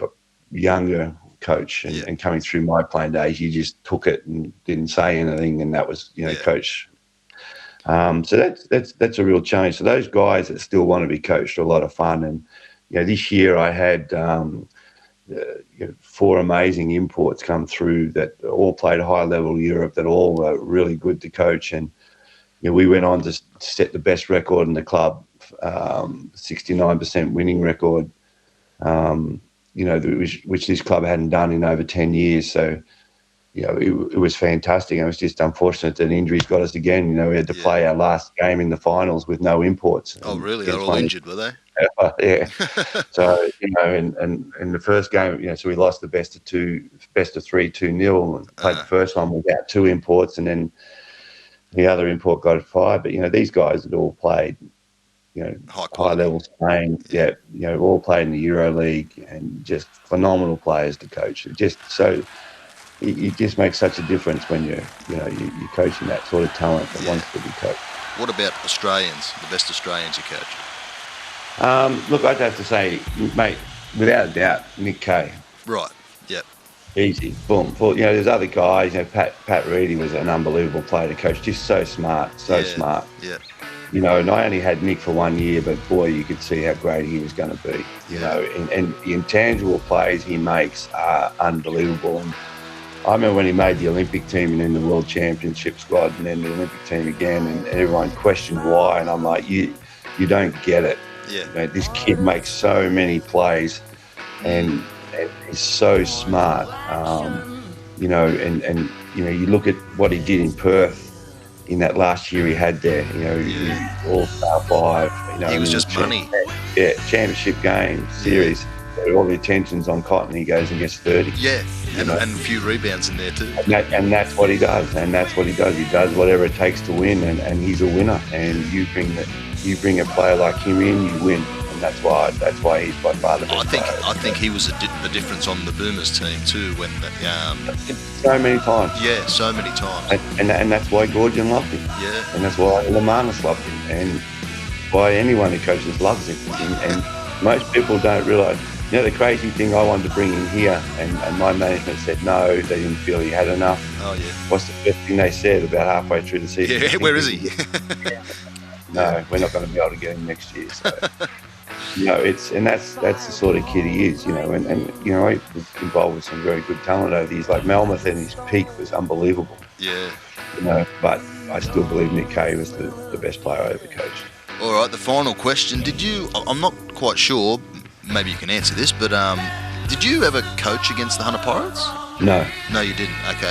younger coach and coming through my playing days, you just took it and didn't say anything, and that was coach So that's a real challenge. So those guys that still want to be coached are a lot of fun. And this year I had 4 amazing imports come through that all played high level Europe, that all were really good to coach. And we went on to set the best record in the club, 69% winning record, which this club hadn't done in over 10 years. So, it was fantastic. It was just unfortunate that injuries got us again. We had to play our last game in the finals with no imports. Oh, really? They're all injured, were they? Yeah. So, in the first game, so we lost the best of 3, 2-0, and played the first one without 2 imports, and then the other import got 5. But, these guys had all played, high level Spain, all played in the Euro League, and just phenomenal players to coach. It just makes such a difference when you're coaching that sort of talent that wants to be coached. What about Australians, the best Australians you coached? Look, I'd have to say, mate, without a doubt, Nick Kay. Right, yep. Easy, boom. There's other guys, Pat Reedy was an unbelievable player to coach, just so smart, smart. Yeah. And I only had Nick for 1 year, but boy, you could see how great he was going to be, and the intangible plays he makes are unbelievable. And I remember when he made the Olympic team and then the World Championship squad and then the Olympic team again, and everyone questioned why. And I'm like, you don't get it. Yeah. This kid makes so many plays and he's so smart. You look at what he did in Perth in that last year he had there. He was all-star 5. He was just money. Yeah, championship game, series. All the attention's on Cotton. He goes and gets 30. Yeah, and a few rebounds in there too. And that's what he does. He does whatever it takes to win, and he's a winner. And you bring a player like him in, you win. And that's why he's by far the best player. I think he was the difference on the Boomers team too. When so many times. Yeah, so many times. And that's why Gorgian loved him. Yeah. And that's why Lemanis loved him, and why anyone who coaches loves him. And most people don't realise. The crazy thing, I wanted to bring him here, and my management said no, they didn't feel he had enough. Oh, yeah. What's the first thing they said about halfway through the season? Yeah, where is he? No, we're not going to be able to get him next year. So, that's the sort of kid he is, and he was involved with some very good talent over the years. Like Melmoth in his peak was unbelievable. Yeah. But I still believe Nick Kay was the best player I ever coached. All right, the final question. I'm not quite sure, maybe you can answer this, but did you ever coach against the Hunter Pirates? No. No, you didn't. Okay.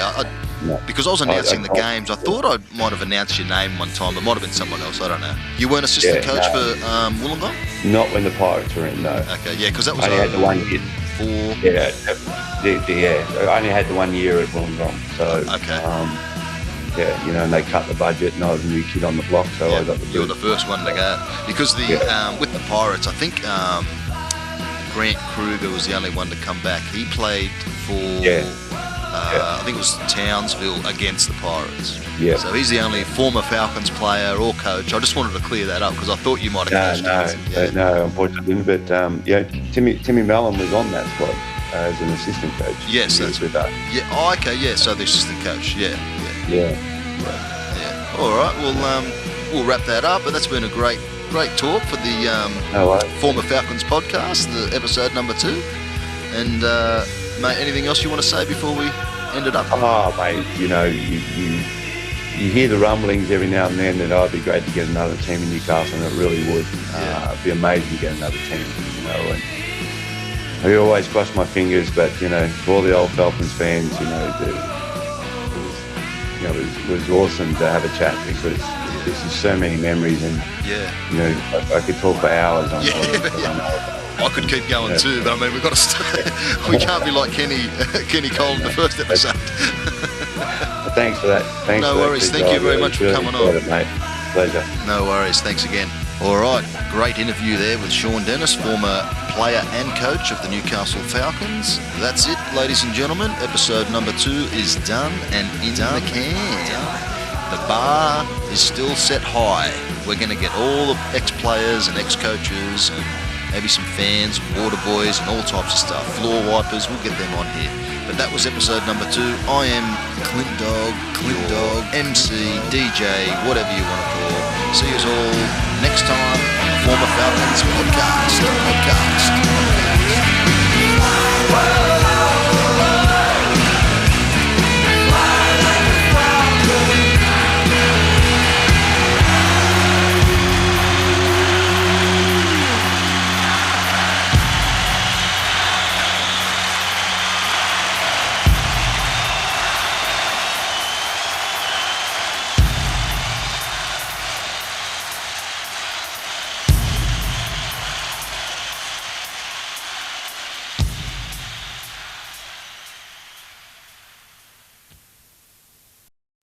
No. Because I was announcing the games, I thought I might have announced your name one time. It might have been someone else, I don't know. You weren't assistant coach for Wollongong? Not when the Pirates were in, no. Okay, yeah, because that was... I only had the 1 year. Yeah. I only had the 1 year at Wollongong, so... Okay. And they cut the budget, and I was a new kid on the block, so I got the... You were the first one to go. Because with the Pirates, I think Grant Kruger was the only one to come back. He played for... I think it was Townsville against the Pirates. Yeah. So he's the only former Falcons player or coach. I just wanted to clear that up because I thought you might have coached him. No, unfortunately didn't. But Timmy Mellon was on that squad as an assistant coach. Yes, that's with us. Yeah. Oh, okay. Yeah. So the assistant coach. Yeah. All right. Well, we'll wrap that up. But that's been a great talk for the former Falcons podcast, the episode number 2. And mate, anything else you want to say before we end it up? Oh, mate, you hear the rumblings every now and then that it'd be great to get another team in Newcastle, and it really would. It'd be amazing to get another team, and I always cross my fingers, but for all the old Falcons fans, it was awesome to have a chat because there's just so many memories, and I could talk for hours on I could keep going too, but I mean, we've got to stay. We can't be like Kenny Cole in the first episode. Thanks for that. No worries. Thank you very much for coming on. It, mate. Pleasure. No worries. Thanks again. All right. Great interview there with Shawn Dennis, former player and coach of the Newcastle Falcons. That's it, ladies and gentlemen. Episode number 2 is done and in the can. The bar is still set high. We're going to get all the ex-players and ex-coaches and maybe some fans, water boys and all types of stuff. Floor wipers, we'll get them on here. But But that was episode number 2. I am Clint Dog, MC, DJ, whatever you want to call. See you all next time on the Former Falcons podcast.